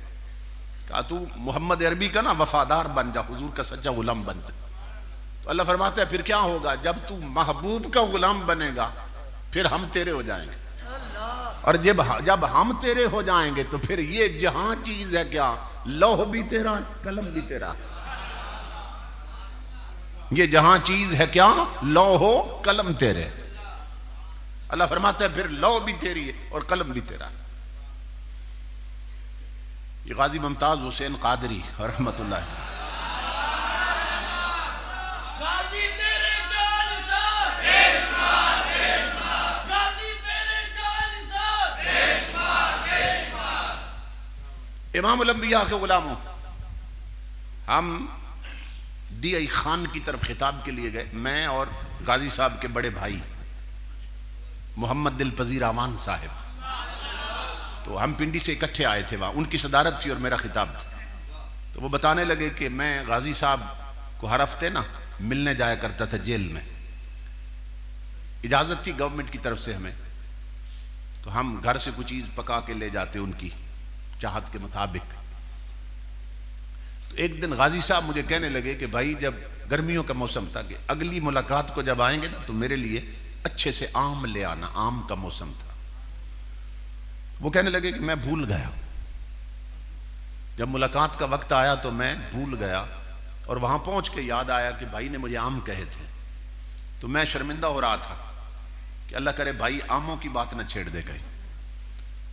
कहा तू मोहम्मद अरबी का ना वफादार बन जा, हुजूर का सच्चा गुलाम बन जा। तो अल्लाह फरमाता है फिर क्या होगा, जब तू महबूब का गुलाम बनेगा फिर हम तेरे हो जाएंगे, और जब हम तेरे हो जाएंगे तो फिर ये जहां चीज है क्या लौह भी तेरा कलम भी तेरा, ये जहां चीज है क्या लौह कलम तेरे। अल्लाह फरमाता है फिर लौह भी तेरी है और कलम भी तेरा। ये गाजी मुमताज हुसैन कादरी रहमतुल्लाह, इमामुल अंबिया के गुलामों, हम DI खान की तरफ खिताब के लिए गए, मैं और गाजी साहब के बड़े भाई मोहम्मद दिल पजीर अमान साहब, तो हम पिंडी से इकट्ठे आए थे, वहाँ उनकी सदारत थी और मेरा खिताब था। तो वो बताने लगे कि मैं गाजी साहब को हर हफ्ते ना मिलने जाया करता था जेल में, इजाज़त थी गवर्नमेंट की तरफ से हमें, तो हम घर से कुछ चीज़ पका के ले जाते उनकी, चाहत के मुताबिक। तो एक दिन गाजी साहब मुझे कहने लगे कि भाई जब गर्मियों का मौसम था कि अगली मुलाकात को जब आएंगे ना तो मेरे लिए अच्छे से आम ले आना, आम का मौसम था। वो कहने लगे कि मैं भूल गया, जब मुलाकात का वक्त आया तो मैं भूल गया और वहां पहुंच के याद आया कि भाई ने मुझे आम कहे थे। तो मैं शर्मिंदा हो रहा था कि अल्लाह करे भाई आमों की बात न छेड़ दे कहीं।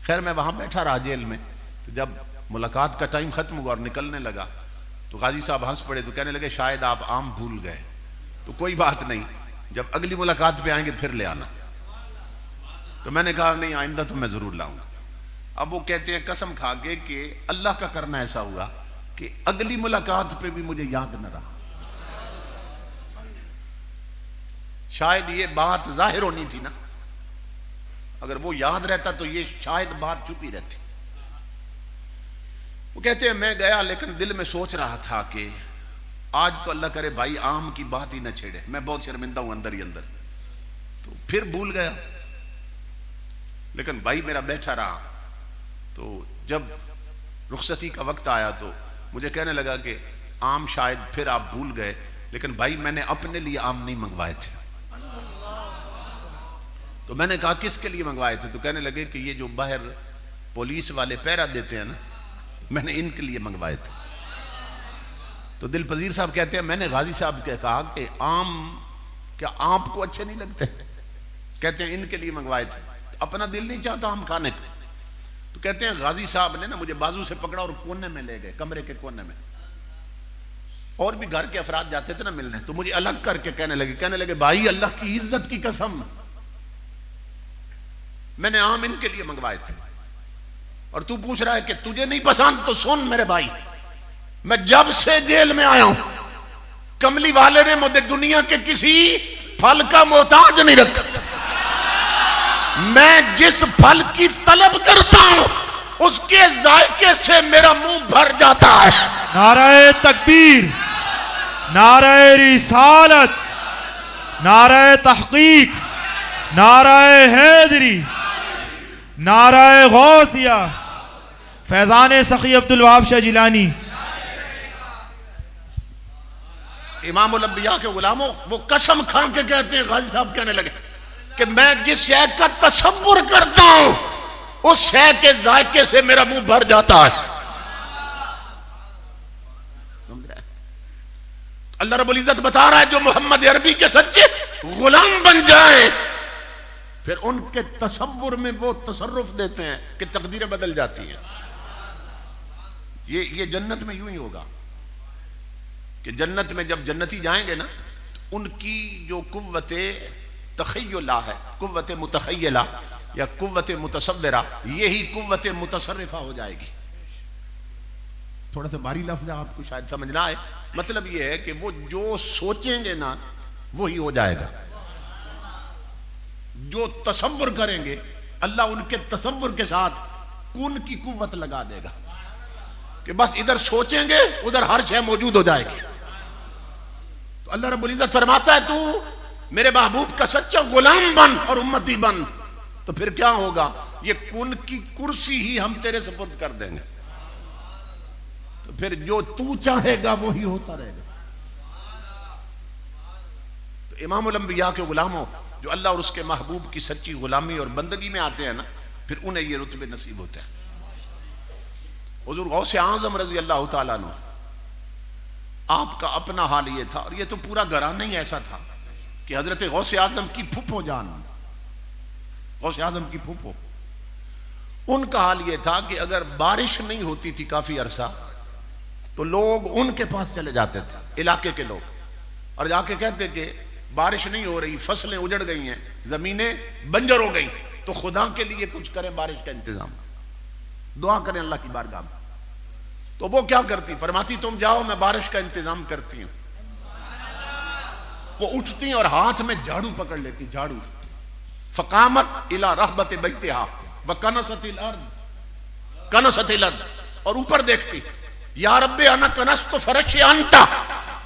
खैर मैं वहां बैठा रहा जेल में। तो जब मुलाकात का टाइम खत्म हुआ और निकलने लगा तो गाजी साहब हंस पड़े। तो कहने लगे शायद आप आम भूल गए, तो कोई बात नहीं, जब अगली मुलाकात पे आएंगे फिर ले आना। तो मैंने कहा नहीं, आइंदा तो मैं जरूर लाऊंगा। अब वो कहते हैं कसम खा के कि अल्लाह का करना ऐसा हुआ कि अगली मुलाकात पे भी मुझे याद न रहा। शायद ये बात जाहिर होनी थी ना, अगर वो याद रहता तो ये शायद बात छुपी रहती। वो कहते हैं मैं गया लेकिन दिल में सोच रहा था कि आज तो अल्लाह करे भाई आम की बात ही न छेड़े, मैं बहुत शर्मिंदा हूं अंदर ही अंदर। तो फिर भूल गया, लेकिन भाई मेरा बैठा रहा। तो जब रुखसती का वक्त आया तो मुझे कहने लगा कि आम शायद फिर आप भूल गए, लेकिन भाई मैंने अपने लिए आम नहीं मंगवाए थे। तो मैंने कहा किसके लिए मंगवाए थे? तो कहने लगे कि ये जो बाहर पुलिस वाले पहरा देते हैं ना, मैंने इनके लिए मंगवाए थे। तो दिल पजीर साहब कहते हैं मैंने गाजी साहब के कहा कि आम क्या आपको अच्छे नहीं लगते? कहते हैं इनके लिए मंगवाए थे, तो अपना दिल नहीं चाहता आम खाने को। तो कहते हैं गाजी साहब ने ना मुझे बाजू से पकड़ा और कोने में ले गए, कमरे के कोने में। और भी घर के अफराद जाते थे ना मिलने, तो मुझे अलग करके कहने लगे भाई अल्लाह की इज्जत की कसम, मैंने आम इनके लिए मंगवाए थे और तू पूछ रहा है कि तुझे नहीं पसंद। तो सुन मेरे भाई, मैं जब से जेल में आया हूं कमली वाले ने मुझे दुनिया के किसी फल का मोहताज नहीं रखा। मैं जिस फल की तलब करता हूं उसके जायके से मेरा मुंह भर जाता है। नारे तकबीर, नारे रिसालत, नारे तहकीक, नारे हैदरी, नारे गौसिया, फैजान सखी अब्दुल वहाब शाह जिलानी। इमामुल अंबिया के गुलामों, वो कसम खा के कहते हैं, गाजी साहब कहने लगे कि मैं जिस शय का तसव्वुर करता हूं उस शय के जायके से मेरा मुंह भर जाता है। अल्लाह रब्बुल इज्जत बता रहा है जो मोहम्मद अरबी के सच्चे गुलाम बन जाएं फिर उनके तसव्वुर में वो तसर्रुफ देते हैं कि तकदीरें बदल जाती हैं। ये जन्नत में यूं ही होगा कि जन्नत में जब जन्नती जाएंगे ना तो उनकी जो कुव्वते तखय्युला है, कुव्वते मुतखय्यला या कुव्वते मुतसव्विरा, यही कुव्वते मुतसर्रिफा हो जाएगी। थोड़ा सा भारी लफ्ज़ है, आपको शायद समझ ना आए। मतलब ये है कि वो जो सोचेंगे ना वही हो जाएगा, जो तसव्वुर करेंगे अल्लाह उनके तसव्वुर के साथ कुन की कुव्वत लगा देगा कि बस इधर सोचेंगे उधर हर शय मौजूद हो जाएगी। तो अल्लाह रब्बुल इज्जत फरमाता है तू मेरे महबूब का सच्चा गुलाम बन और उम्मती बन, तो फिर क्या होगा? ये कुन की कुर्सी ही हम तेरे सुपुर्द कर देंगे, तो फिर जो तू चाहेगा वो ही होता रहेगा। तो इमामुल अंबिया के गुलामों जो अल्लाह और उसके महबूब की सच्ची गुलामी और बंदगी में आते हैं ना, फिर उन्हें ये रुतबे नसीब होते हैं। हुजूर गौसे आज़म रज़ी अल्लाह ताला अन्हु, आपका अपना हाल ये था, और ये तो पूरा घराना ही ऐसा था कि हजरत गौसे आज़म की फूफो जान, गौसे आज़म की फूफो, उनका हाल ये था कि अगर बारिश नहीं होती थी काफी अरसा तो लोग उनके पास चले जाते थे, इलाके के लोग, और जाके कहते कि बारिश नहीं हो रही, फसलें उजड़ गई हैं, जमीनें बंजर हो गई, तो खुदा के लिए कुछ करें, बारिश का इंतजाम, दुआ करें अल्लाह की बारगाह में। तो वो क्या करती, फरमाती तुम जाओ मैं बारिश का इंतजाम करती हूं। वो उठती और हाथ में झाड़ू पकड़ लेती, झाड़ू, फकामत इला रहबत बैतिहा व कनसतिल अर्द, कनसतिल अर्द, और ऊपर देखती, या रब्बे अना कनस्तु फरश अंता,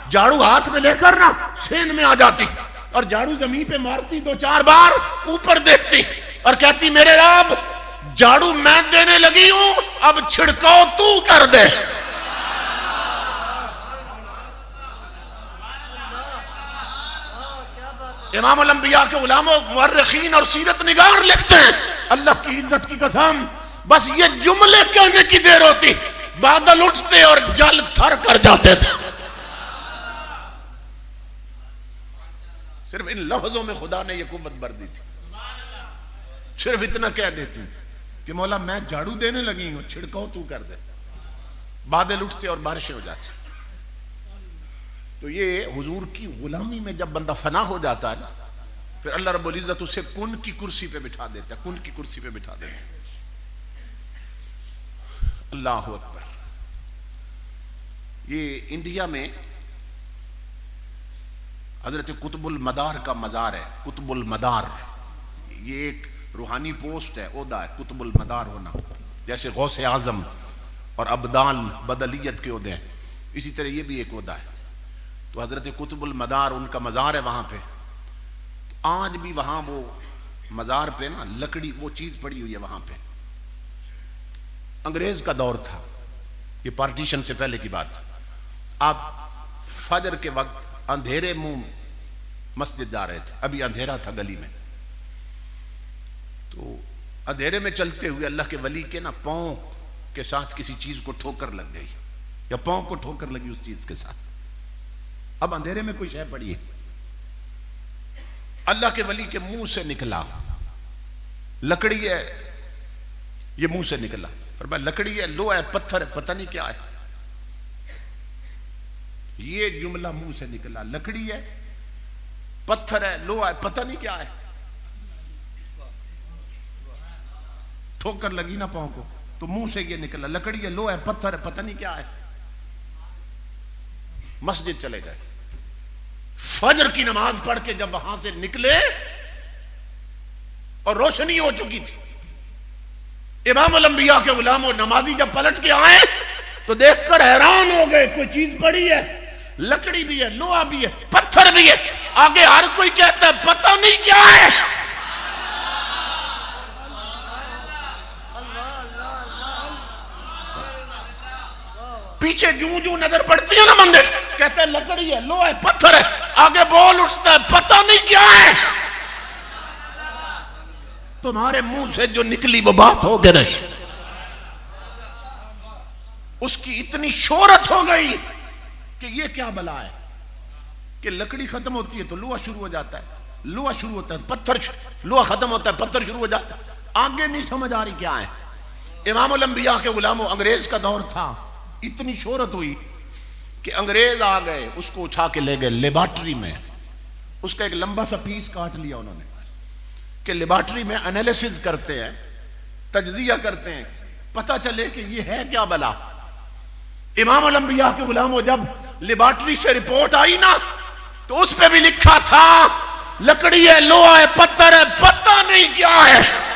झाड़ू हाथ में लेकर ना सेन में आ जाती और झाड़ू जमीन पे मारती 2-4 बार, ऊपर देखती और कहती मेरे रब झाड़ू मैं देने लगी हूं अब छिड़काव तू कर दे। इमाम अल अंबिया के उलामा मुअर्रिखीन और सीरत निगार लिखते हैं, अल्लाह की इज्जत की कसम, बस ये जुमले कहने की देर होती, बादल उठते और जल थर कर जाते थे। सिर्फ इन लफ्जों में खुदा ने ये कुव्वत भर दी थी। सिर्फ इतना कह देती कि मौला मैं झाड़ू देने लगी हूं, छिड़काव तू कर दे, बादल उठते और बारिशें हो जाती। तो ये हुजूर की गुलामी में जब बंदा फना हो जाता है ना, फिर अल्लाह रब्बुल इज्जत उसे कुन की कुर्सी पे बिठा देता है, कुन की कुर्सी पे बिठा देता है। अल्लाह अकबर। ये इंडिया में हजरत कुतुबुल मदार का मजार है। कुतुबुल मदार ये एक रूहानी पोस्ट है, ओहदा है कुतुबुल मदार होना। जैसे गौसे आजम और अब्दाल बदलियत के ओहदे हैं, इसी तरह ये भी एक ओहदा है। तो हजरत कुतुबुल मदार उनका मजार है वहां पे। तो आज भी वहां वो मजार पे ना लकड़ी वो चीज पड़ी हुई है वहां पे। अंग्रेज का दौर था, ये पार्टीशन से पहले की बात। आप फजर के वक्त अंधेरे मुंह मस्जिद जा रहे थे, अभी अंधेरा था गली में। तो अंधेरे में चलते हुए अल्लाह के वली के ना पांव के साथ किसी चीज को ठोकर लग गई, या पांव को ठोकर लगी उस चीज के साथ। अब अंधेरे में कोई शय पड़ी है, अल्लाह के वली के मुंह से निकला, लकड़ी है, ये मुंह से निकला। फरमाया लकड़ी है, लोहा है, पत्थर है, पता नहीं क्या है। ये जुमला मुंह से निकला, लकड़ी है, पत्थर है, लोहा है, पता नहीं क्या है। ठोकर लगी ना पांव को, तो मुंह से ये निकला, लकड़ी है, लोहा है, पत्थर है, पता नहीं क्या है। मस्जिद चले गए। फजर की नमाज पढ़ के जब वहां से निकले और रोशनी हो चुकी थी, इमाम अल अंबिया के गुलाम और नमाजी जब पलट के आए तो देखकर हैरान हो गए। कोई चीज पड़ी है, लकड़ी भी है, लोहा भी है, पत्थर भी है। आगे हर कोई कहता है पता नहीं क्या है। पीछे जूं जूं नजर पड़ती है ना मंदिर, कहते हैं लकड़ी है, लोहा है, पत्थर है। आगे बोल उठता है पता नहीं क्या है। तुम्हारे मुंह से जो निकली वो बात हो गई नहीं। उसकी इतनी शोहरत हो गई कि ये क्या बला है कि लकड़ी खत्म होती है तो लोहा शुरू हो जाता है, लोहा शुरू होता है पत्थर, लोहा खत्म होता है पत्थर शुरू हो जाता है। आगे नहीं समझ आ रही क्या है। इमाम अल अंबिया के गुलामों, अंग्रेज का दौर था, इतनी शोहरत हुई कि अंग्रेज आ गए, उसको उठा के ले गए लेबॉर्ट्री में। उसका एक लंबा सा पीस काट लिया उन्होंने कि लेबॉर्ट्री में एनालिसिस करते हैं, तज्जिया करते हैं, पता चले कि ये है क्या बला। इमाम अल अंबिया के गुलामों, जब लेबॉर्ट्री से रिपोर्ट आई ना तो उस पे भी लिखा था लकड़ी है, लोहा है, पत्थर है, पता नहीं क्या है।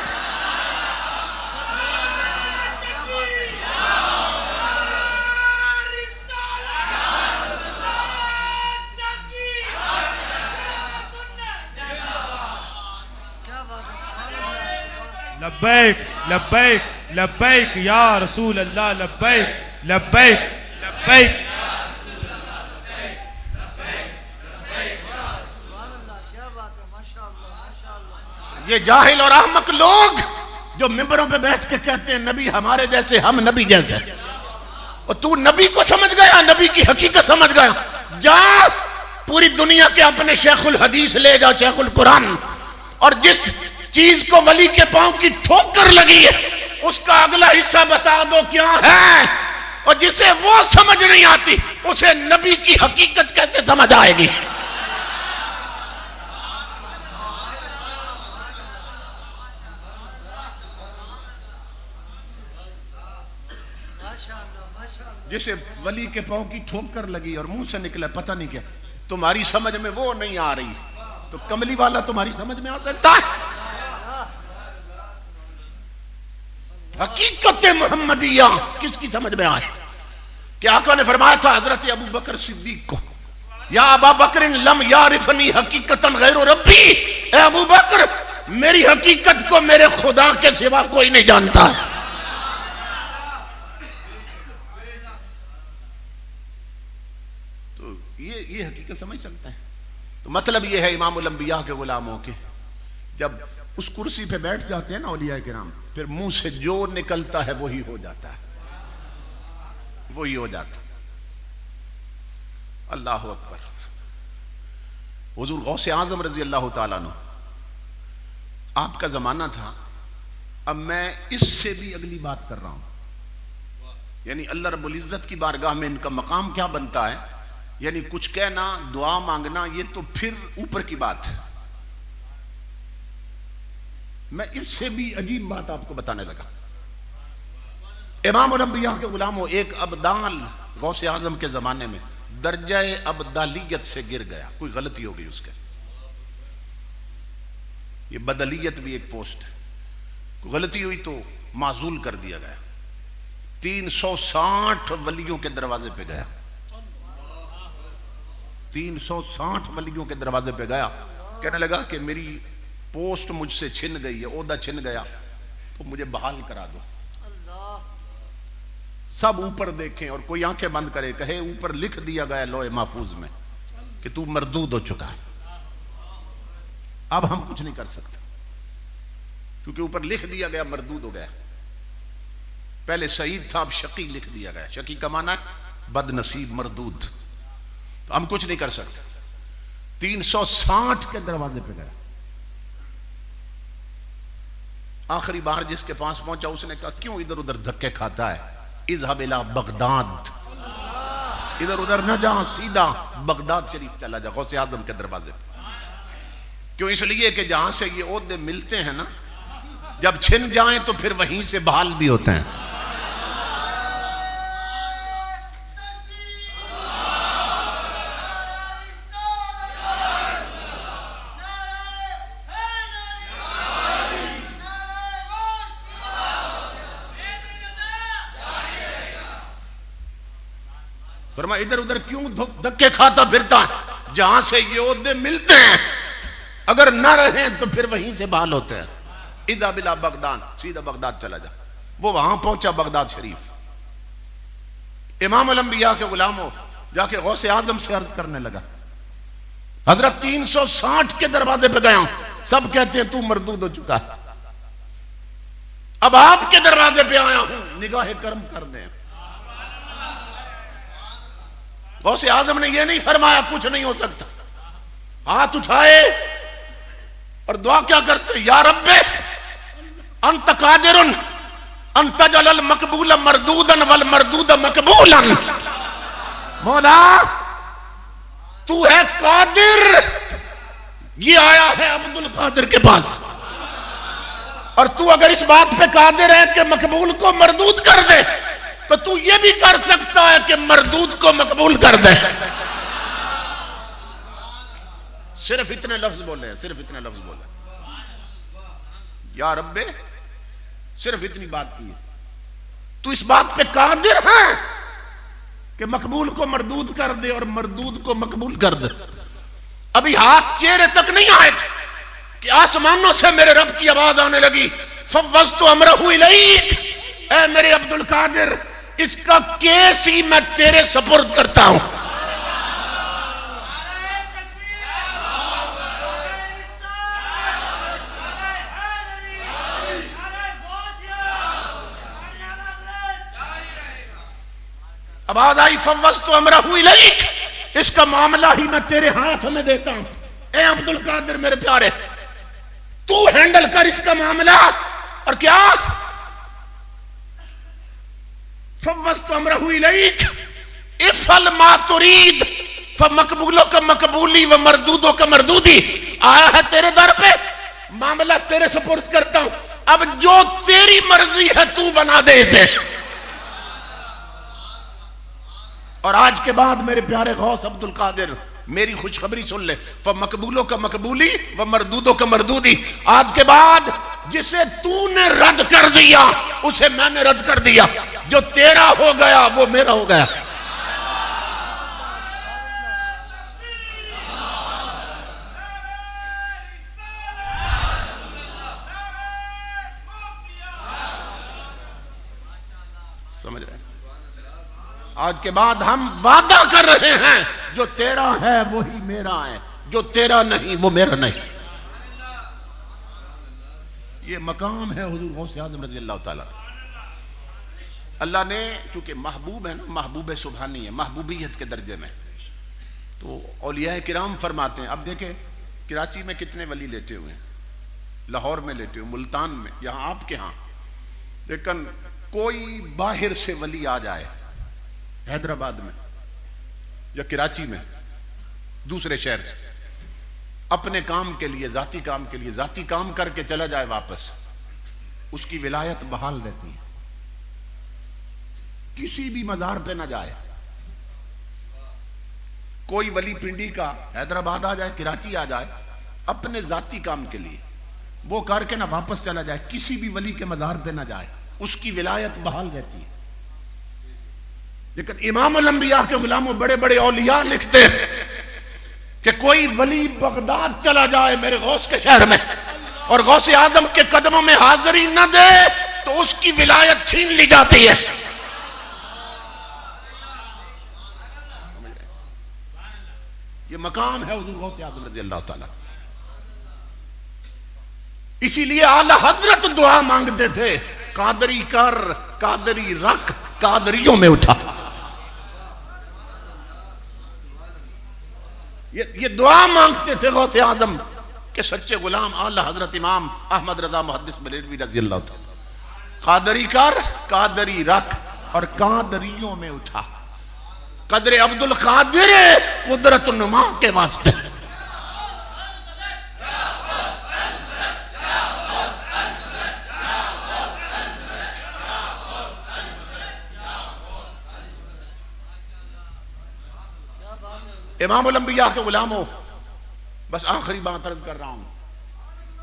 लब्बैक लब्बैक लब्बैक या रसूल अल्लाह, लब्बैक लब्बैक लब्बैक। ये जाहिल और अहमक लोग जो मिंबरों पे बैठ के कहते हैं नबी हमारे जैसे, हम नबी जैसे। और तू नबी को समझ गया, नबी की हकीकत समझ गया, जा पूरी दुनिया के अपने शेखुल हदीस ले जा, शेखुल कुरान, और जिस चीज को वली के पांव की ठोकर लगी है उसका अगला हिस्सा बता दो क्या है। और जिसे वो समझ नहीं आती उसे नबी की हकीकत कैसे समझ आएगी। जिसे वली के पांव की ठोकर लगी और मुंह से निकला पता नहीं क्या, तुम्हारी समझ में वो नहीं आ रही, तो कमली वाला तुम्हारी समझ में आ सकता है। हकीकत मोहम्मदिया किसकी समझ में आए कि आका ने फरमाया था हजरत अबू बकर सिद्दीक को, या अबा बकर लम यारिफनी हकीकतन गैर रब्बी, ए अबू बकर मेरी हकीकत को मेरे खुदा के सिवा कोई नहीं जानता। ये हकीकत समझ सकते हैं। तो मतलब ये है इमामुल अंबिया के गुलामों के जब उस कुर्सी पे बैठ जाते हैं ना औलिया किराम, फिर मुंह से जो निकलता है वही हो जाता है, वही हो जाता। अल्लाह अकबर। हुजूर गौसे आजम रजी अल्लाह ताला अन्हु, आपका जमाना था। अब मैं इससे भी अगली बात कर रहा हूं, यानी अल्लाह रब्बुल इज्जत की बारगाह में इनका मकाम क्या बनता है, यानी कुछ कहना, दुआ मांगना, ये तो फिर ऊपर की बात है। मैं इससे भी अजीब बात आपको बताने लगा। इमामुल अंबिया के गुलामों, एक अब्दाल गौसे आजम के जमाने में दर्जाए अब्दालियत से गिर गया, कोई गलती हो गई उसके। ये बदलियत भी एक पोस्ट है, कोई गलती हुई तो माजूल कर दिया गया। 360 वलियों के दरवाजे पे गया, 360 वलियों के दरवाजे पे गया, कहने लगा कि मेरी पोस्ट मुझसे छिन गई है, ओहदा छिन गया, तो मुझे बहाल करा दो। सब ऊपर देखें और कोई आंखें बंद करे, कहे ऊपर लिख दिया गया लोहे महफूज में कि तू मरदूद हो चुका है। अब हम कुछ नहीं कर सकते क्योंकि ऊपर लिख दिया गया, मरदूद हो गया। पहले सईद था, अब शकी लिख दिया गया। शकी का माना है बदनसीब, मरदूद। तो हम कुछ नहीं कर सकते। 360 के दरवाजे पे गया। आखिरी बार जिसके पास पहुंचा उसने कहा क्यों इधर उधर धक्के खाता है, इज़हब इला बगदाद, इधर उधर न जा, सीधा बगदाद शरीफ चला जा, गौसे आजम के दरवाजे पे। क्यों? इसलिए कि जहां से ये ओहदे मिलते हैं ना, जब छिन जाएं तो फिर वहीं से बहाल भी होते हैं। पर मैं इधर उधर क्यों धक्के खाता फिरता है, जहां से ये ओहदे मिलते हैं, अगर ना रहे तो फिर वहीं से बहाल होते हैं। इज़ा बिला बगदाद, सीधा बगदाद चला जा। वो वहां पहुंचा बगदाद शरीफ। इमामुल अंबिया के गुलामों, जाके गौसे आजम से अर्ज करने लगा, हजरत 360 के दरवाजे पे गया हूं, सब कहते हैं तू मरदूद हो चुका है, अब आपके दरवाजे पे आया हूं, निगाह करम कर दे। गौसे आजम ने यह नहीं फरमाया कुछ नहीं हो सकता, हाथ उठाए और दुआ क्या करते, या रब्बे अंत कादिरुन अंत जलल मकबूल मरदूदन वल मरदूद मकबूलन। मौला तू है कादिर। ये आया है अब्दुल कादिर के पास, और तू अगर इस बात पे कादिर है कि मकबूल को मरदूद कर दे, तो तू ये भी कर सकता है कि मरदूद को मकबूल कर दे। सिर्फ इतने लफ्ज बोले हैं, सिर्फ इतने लफ्ज बोले, या रब्बे, सिर्फ इतनी बात की है। तू इस बात पे कादिर है कि मकबूल को मरदूद कर दे और मरदूद को मकबूल कर दे। अभी हाथ चेहरे तक नहीं आए थे कि आसमानों से मेरे रब की आवाज आने लगी, फव्वज़्तु अमरहु इलैक, ऐ मेरे अब्दुल कादिर, इसका केस ही मैं तेरे सपुर्द करता हूं। आवाज आई, फव्वज़्तु अमरहु इलैक, इसका मामला ही मैं तेरे हाथ में देता हूं। ए अब्दुल कादिर मेरे प्यारे, तू हैंडल कर इसका मामला। और क्या, फव्वज़्तु अमरहु इलैक इफ़अल मा तुरीद फमकबूलो का मकबूली व मरदूदो का मरदूदी। आया है तेरे दर पे, मामला तेरे सुपुर्द करता हूं, अब जो तेरी मर्जी है तू बना दे इसे। और आज के बाद मेरे प्यारे गौस अब्दुल कादिर, मेरी खुशखबरी सुन ले, मकबूलों का मकबूली व मरदूदों का मरदूदी। आज के बाद जिसे तूने रद्द कर दिया उसे मैंने रद्द कर दिया, जो तेरा हो गया वो मेरा हो गया। समझ रहे हैं? आज के बाद हम वादा कर रहे हैं, जो तेरा है वही मेरा है, जो तेरा नहीं वो मेरा नहीं। ये मकाम है हुजूर गौसे आज़म रज़ी अल्लाह ताला। अल्लाह ने चूंकि महबूब है ना, महबूब सुबहानी है, महबूबियत के दर्जे में, तो औलिया किराम फरमाते हैं। अब देखें कराची में कितने वली लेटे हुए हैं, लाहौर में लेटे हुए, मुल्तान में, यहाँ आपके यहाँ, लेकिन कोई बाहर से वली आ जाए हैदराबाद में या कराची में दूसरे शहर से, अपने काम के लिए, जाती काम के लिए, जाती काम करके चला जाए वापस, उसकी विलायत बहाल रहती है। किसी भी मजार पे ना जाए। कोई वली पिंडी का हैदराबाद आ जाए, कराची आ जाए, अपने जाती काम के लिए वो करके ना वापस चला जाए, किसी भी वली के मजार पे ना जाए, उसकी विलायत बहाल रहती है। लेकिन इमाम अल अंबिया के गुलामों, बड़े बड़े औलिया लिखते हैं कि कोई वली बगदाद चला जाए मेरे गौस के शहर में और गौसे आजम के कदमों में हाजिरी न दे तो उसकी विलायत छीन ली जाती है। ये मकाम है हुजूर गौसे आजम रज़ी अल्लाह ताला। इसीलिए आला हजरत दुआ मांगते थे, कादरी कर, कादरी रख, कादरियों में उठा। ये दुआ मांगते थे गौसे आजम के सच्चे गुलाम आला हजरत इमाम अहमद रजा मुहद्दिस बरेलवी रज़ी अल्लाह ताला। कादरी कर, कादरी रख और कादरियों में उठा। कदरे अब्दुल कादिर कुदरत नुमा के वास्ते। इमाम उल अंबिया के गुलामों, बस आखिरी बात अर्ज कर रहा हूं,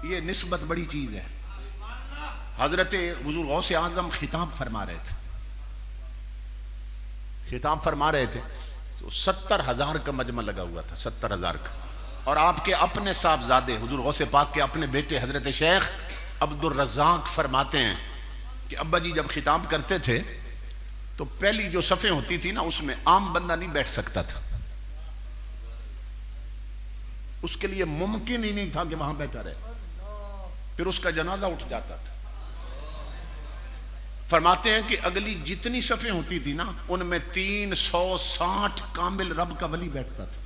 ये निस्बत बड़ी चीज है। हजरत हुजूर गौसे आजम खिताब फरमा रहे थे, खिताब फरमा रहे थे, तो 70,000 का मजमा लगा हुआ था, 70,000 का। और आपके अपने साहबजादे हुजूर गौसे पाक के अपने बेटे हजरत शेख अब्दुल रज़ाक फरमाते हैं कि अब्बा जी जब खिताब करते थे तो पहली जो सफ़े होती थी ना, उसमें आम बंदा नहीं बैठ सकता था, उसके लिए मुमकिन ही नहीं था कि वहां बैठा रहे, फिर उसका जनाजा उठ जाता था। फरमाते हैं कि अगली जितनी सफ़े होती थी ना, उनमें 360 कामिल रब का वली बैठता था,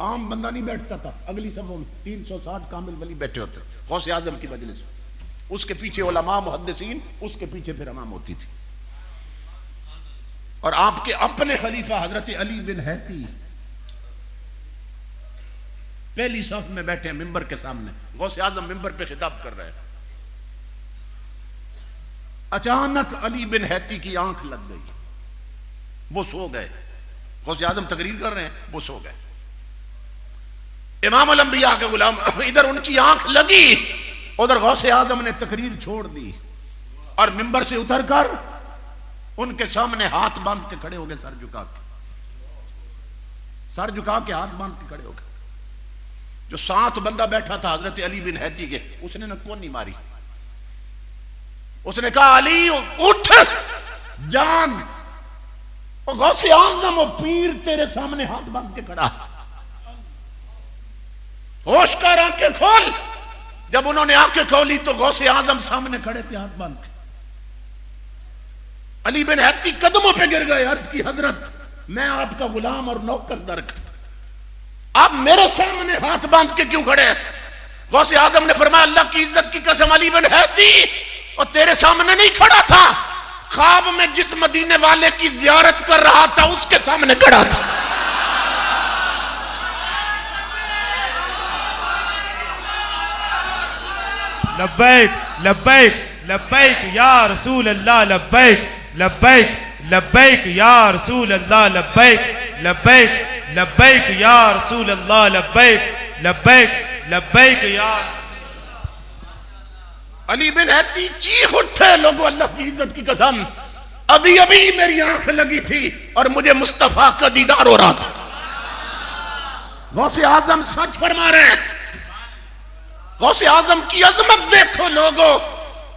आम बंदा नहीं बैठता था। अगली सफ़ों में 360 कामिल वली बैठे होते, गौसे आजम की मजलिस, उसके पीछे उलमा मुहद्दिसीन, उसके पीछे फिर इमाम होती थी। और आपके अपने खलीफा हजरत अली बिन हैती पहली सफ में बैठे मिंबर के सामने, गौसे आजम मिंबर पे खिताब कर रहे हैं। अचानक अली बिन हैती की आंख लग गई, वो सो गए। गौसे आजम तकरीर कर रहे हैं, वो सो गए। इमाम अल अंबिया के गुलाम, इधर उनकी आंख लगी, उधर गौसे आजम ने तकरीर छोड़ दी और मिंबर से उतरकर उनके सामने हाथ बांध के खड़े हो गए, सर झुका के, सर झुका के हाथ बांध के खड़े हो गए। जो साथ बंदा बैठा था हजरत अली बिन हैती के, उसने न कौन नहीं मारी, उसने कहा अली उठ जाग, और गौसे आजम और पीर तेरे सामने हाथ बांध के खड़ा, होश कर आंखें खोल। जब उन्होंने आंखें खोली तो गौसे आजम सामने खड़े थे हाथ बांध के। अली बिन हैती कदमों पे गिर गए, अर्ज की हजरत मैं आपका गुलाम और नौकर दरक, आप मेरे सामने हाथ बांध के क्यों खड़े हैं? गौसे आजम ने फरमाया अल्लाह की इज्जत की कसम, अली बिन हैती और तेरे सामने नहीं खड़ा था, ख्वाब में जिस मदीने वाले की जियारत कर रहा था उसके सामने खड़ा था। लब्बैक लब्बैक लब्बैक या रसूल अल्लाह, लब्बैक लब्बैक लब्बैक या रसूल अल्लाह, लब्बैक लब्बैक लब्बैक या रसूल अल्लाह, लब्बैक लब्बैक लब्बैक या। अली बिन हैती चीख उठे, लोगों अल्लाह की इज्जत की कसम, अभी अभी मेरी आंख लगी थी और मुझे मुस्तफा का दीदार हो रहा था। गौसे आजम सच फरमा रहे हैं। गौसे आजम की अजमत देखो लोगों,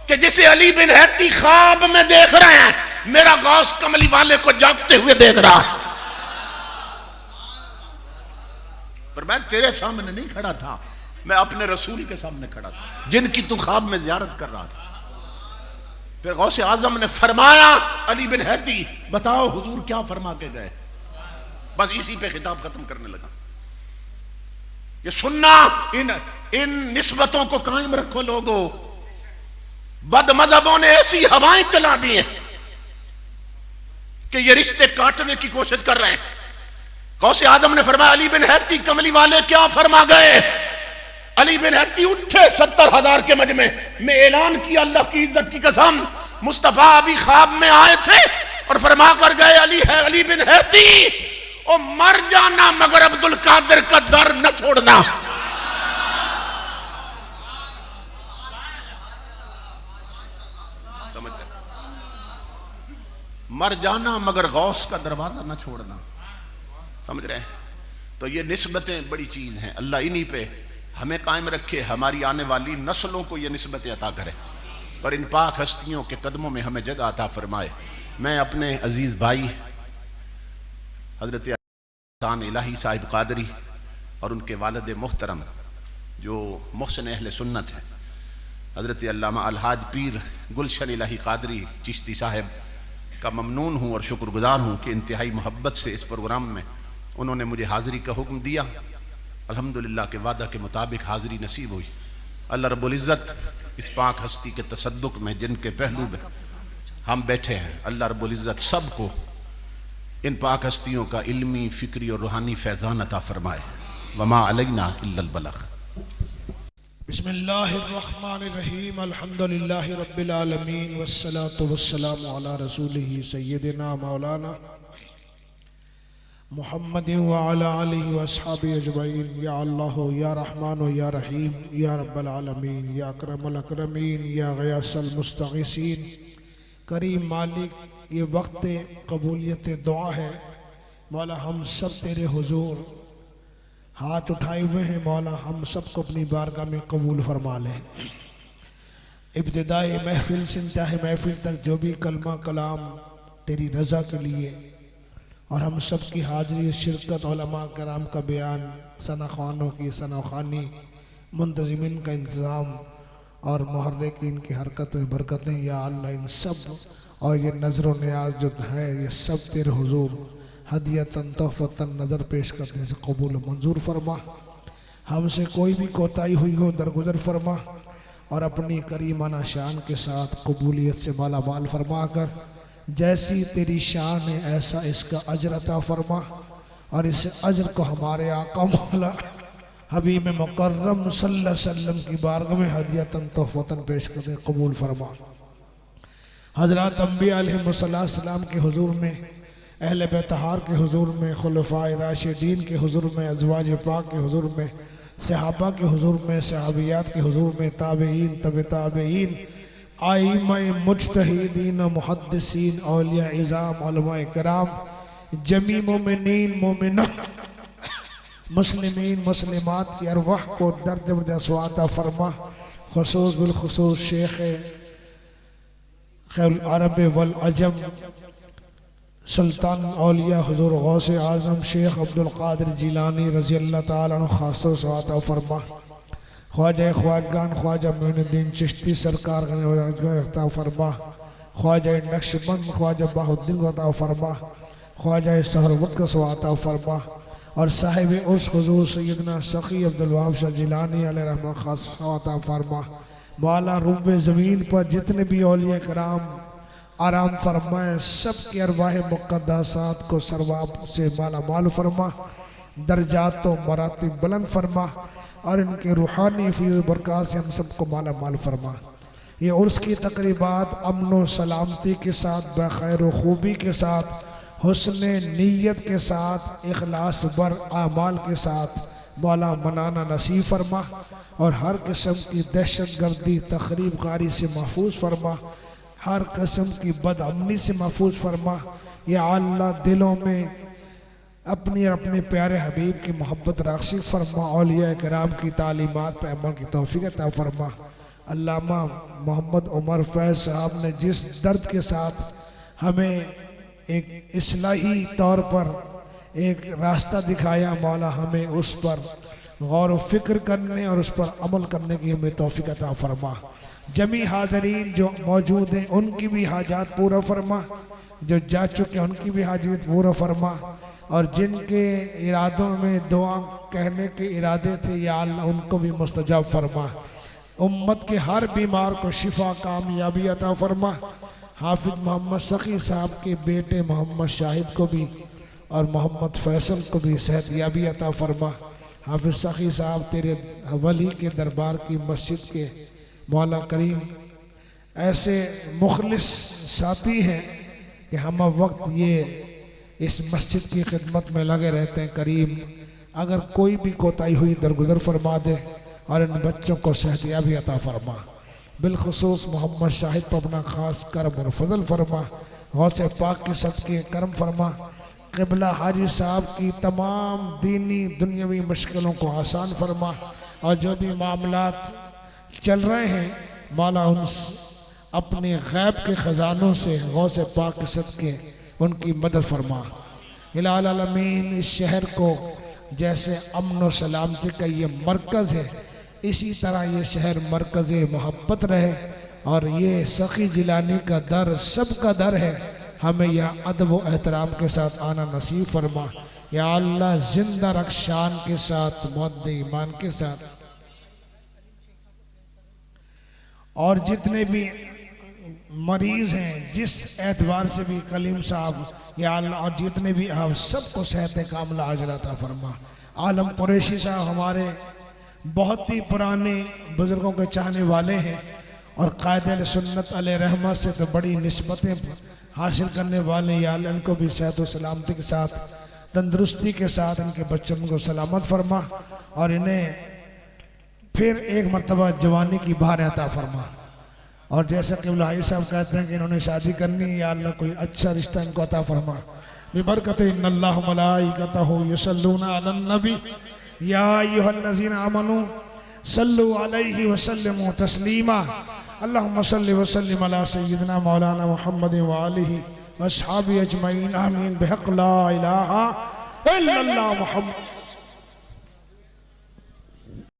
कि जिसे अली बिन हैती ख्वाब में देख रहे हैं, मेरा गौस कमली वाले को जागते हुए देख रहा है। पर मैं तेरे सामने नहीं खड़ा था, मैं अपने रसूल के सामने खड़ा था जिनकी तू ख्वाब में ज़ियारत कर रहा था। फिर गौसे आजम ने फरमाया, अली बिन हैती बताओ हुजूर क्या फरमा के गए। बस इसी पे खिताब खत्म करने लगा। ये सुनना, इन निस्बतों को कायम रखो लोगों। बद मजहबों ने ऐसी हवाएं चला दी हैं कि ये रिश्ते काटने की कोशिश कर रहे हैं। गौसे आजम ने फरमाया, अली बिन हैती कमली वाले क्या फरमा गए। अली बिन हैती उठे 70,000 के मजमे में ऐलान किया, अल्लाह की इज्जत की कसम, मुस्तफा अभी ख्वाब में आए थे और फरमा कर गए, अली बिन हैती ओ मर जाना मगर अब्दुल कादिर का दर न छोड़ना। समझ गए? मर जाना मगर गौस का दरवाजा न छोड़ना। समझ रहे हैं? तो ये निस्बतें बड़ी चीज हैं। अल्लाह इन्हीं पे हमें कायम रखे, हमारी आने वाली नस्लों को ये निस्बतें अता करे और इन पाक हस्तियों के कदमों में हमें जगह अता फरमाए। मैं अपने अजीज भाई हजरत इलाही साहिब कादरी और उनके वालिद मुहतरम जो मुहसिन अहले सुन्नत है, हजरत अल्लामा अलहाज पीर गुलशन इलाही कादरी चिश्ती साहब का ममनून हूँ और शुक्रगुजार हूँ कि इंतहाई मोहब्बत से इस प्रोग्राम में उन्होंने मुझे हाज़िरी का हुक्म दिया। अल्हम्दुलिल्लाह के वादा के मुताबिक हाज़िरी नसीब हुई। अल्लाह रब्बुल इज़्ज़त इस पाक हस्ती के तसद्दुक में जिनके पहलू में हम बैठे हैं, अल्लाह रब्बुल इज़्ज़त सबको इन पाक हस्तियों का इल्मी, फिक्री और रूहानी फैज़ान अता फरमाए। वमा अलैना इल्लल बलाग। बिस्मिल्लाहिर्रहमानिर्रहीम। अल्हम्दुलिल्लाहि रब्बिल आलमीन वस्सलातु वस्सलामु अला रसूलिही सय्यदिना मौलाना मुहम्मद व अला आलिहि व अस्हाबिहि अजमईन। या अल्लाह या रहमान या रहीम या रब्बल आलमीन या अकरमुल अकरमीन या गयासल मुस्तगीसीन। करीम मालिक, ये वक्त कबूलियत दुआ है मौला, हम सब तेरे हुजूर हाथ उठाए हुए हैं मौला, हम सबको अपनी बारगाह में कबूल फरमा लें। इब्तिदाई महफिल से इंतहा महफिल तक जो भी कलमा कलाम तेरी रज़ा के लिए और हम सब की हाजिरी, शिरकत, उलमा कराम का बयान, सना खानों की सना खानी, मुंतज़िमिन का इंतज़ाम और मुहर्रिकीन की हरकत बरकतें, या अल्लाह इन सब और ये नज़र व नियाज जो है ये सब तेरे हुजूर हदियतन तोहफ़तन नज़र पेश करने से कबूल मंजूर फरमा। हमसे कोई भी कोताही हुई हो दरगुजर फरमा और अपनी करीमाना शान के साथ कबूलियत से माला माल फरमा कर जैसी तेरी शान है ऐसा इसका अजर अता फरमा और इस अजर को हमारे आका मौला हबीब मुकर्रम सल्लल्लाहु अलैहि वसल्लम की बारगाह में हदियतन तोहफ़तन पेश करके कबूल फरमा। हज़रत अंबिया अलैहिस्सलाम के हुजूर में, अहले बैतहार के हुजूर में, खुलफाए राशिदीन के हुजूर में, अज़वाज पाक के हुजूर में, सहाबा के हुजूर में, सहाबियात के हुजूर में, ताबईन, तबे ताबईन, आइम्माए मुज्तहिदीन, मुहद्दिसीन, औलिया इज़ाम, उलमाए किराम, जमी मोमिनीन, मोमिनात, मुस्लिमीन, मुस्लिमात की अरवाह को दर्द बर्दाश्त अता फरमा। खुसूस बिल खुसूस शेख खैरुल अरब वल अजम सुल्तान औलिया हुजूर गौसे आज़म शेख अब्दुल कादिर जिलानी रज़ी अल्लाह ताला अन्हु खासतौर से अता फरमा। ख्वाजा ख्वाजगान ख्वाजा मोइनुद्दीन चिश्ती सरकार अता फरमा। ख्वाजा नक्शबंद ख्वाजा बाहुद्दीन को अता फरमा। ख्वाजा सहरवत का अता फरमा और साहिब उस हुजूर सैयदना सखी अब्दुल वहाब शाह जिलानी अलैहि रहमा खास अता फरमा। मौला रुब्बे ज़मीन पर जितने भी औलिया कराम आराम फरमाए सब के अरवाह मुक़द्दसात को सरवाब से माला माल फरमा, दर्जात व मरातिब बुलंद फरमा और इनके रूहानी फीज़ बरक़ात से हम सबको माला माल फरमा। ये उर्स की तक़रीबात अमन व सलामती के साथ, बख़ैर व खूबी के साथ, हुस्न नीयत के साथ, इखलास बर आमाल के साथ मौला मनाना नसीब फरमा और हर किस्म की दहशत गर्दी तखरीब कारी से महफूज फरमा, हर किस्म की बदअमनी से महफूज फरमा। या अल्लाह दिलों में अपनी और अपने प्यारे हबीब की मोहब्बत राखी फरमा, औलिया कराम की तालीमात पर अमल की तौफीक अता फरमा। अल्लामा मोहम्मद उमर फैज़ साहब ने जिस दर्द के साथ हमें एक इस्लाही तौर पर एक रास्ता दिखाया। मौला हमें उस पर गौर व फिक्र करने और उस पर अमल करने की हमें तौफीक अता फरमा। जमी हाजरीन जो मौजूद हैं उनकी भी हाजात पूरा फरमा, जो जा चुके हैं उनकी भी हाजत पूरा फरमा, और जिनके इरादों में दुआ कहने के इरादे थे या अल्लाह उनको भी मुस्तजाब फरमा। उम्मत के हर बीमार को शिफा कामयाबी अता फरमा। हाफिज मोहम्मद सखी साहब के बेटे मोहम्मद शाहिद को भी और मोहम्मद फैसल को भी सेहतयाबी अता फरमा। हाफिज सखी साहब तेरे वली के दरबार की मस्जिद के मौला करीम ऐसे मुखलिस साथी हैं कि हम वक्त ये इस मस्जिद की खिदमत में लगे रहते हैं। करीम अगर कोई भी कोताही हुई दरगुजर फरमा दे और इन बच्चों को सेहतयाबी अता फरमा। बिलखुसूस मोहम्मद शाहिद पर अपना खास करम और फजल फरमा। गौसे पाक के सदके करम फरमा। क़िबला हाजी साहब की तमाम दीनी दुनियावी मुश्किलों को आसान फरमा, और जो भी मामलात चल रहे हैं मौला उन अपने गैब के ख़जानों से गौसे पाक के सदके उनकी मदद फरमा। इलाल आलमीन इस शहर को जैसे अमन व सलामती का ये मरकज़ है, इसी तरह ये शहर मरकज़ मोहब्बत रहे, और ये सखी जिलानी का दर सबका दर है। हमें यहाँ अदब व एहतराम के साथ आना नसीब फरमा। या अल्लाह जिंदा रख शान के साथ, मुद्दे ईमान के साथ, और जितने भी मरीज हैं जिस एतबार से भी कलीम साहब या अल्लाह, और जितने भी आप सबको सेहत कामला आजला अता फरमा। आलम कुरैशी साहब हमारे बहुत ही पुराने बुजुर्गों के चाहने वाले हैं और कायदे सुन्नत अलैहि रहमत से तो बड़ी निस्बतें हासिल करने वाले। या अल्लाह इनको भी सेहत व सलामती के साथ, तंदुरुस्ती के साथ इनके बच्चों को सलामत फरमा, और इन्हें फिर एक मरतबा जवानी की बहार अता फरमा। और जैसे क़िबला हाजी साहब कहते हैं कि इन्होंने शादी करनी, या अल्लाह कोई अच्छा रिश्ता इनको अता फरमा। बिबरकत इन्नल्लाह व मलाइकतहु युसल्लूना अलन नबी या अय्युहल्लज़ीना आमनू सल्लु अलैहि व सल्लिमू तस्लीमा। अल्लाहुम्मा सल्लि व सल्लिम अला सय्यिदिना मौलाना मुहम्मद व आलिहि व अस्हाबिहि अजमईन आमीन बिहक़्क़ि ला इलाहा इल्लल्लाह मुहम्मद।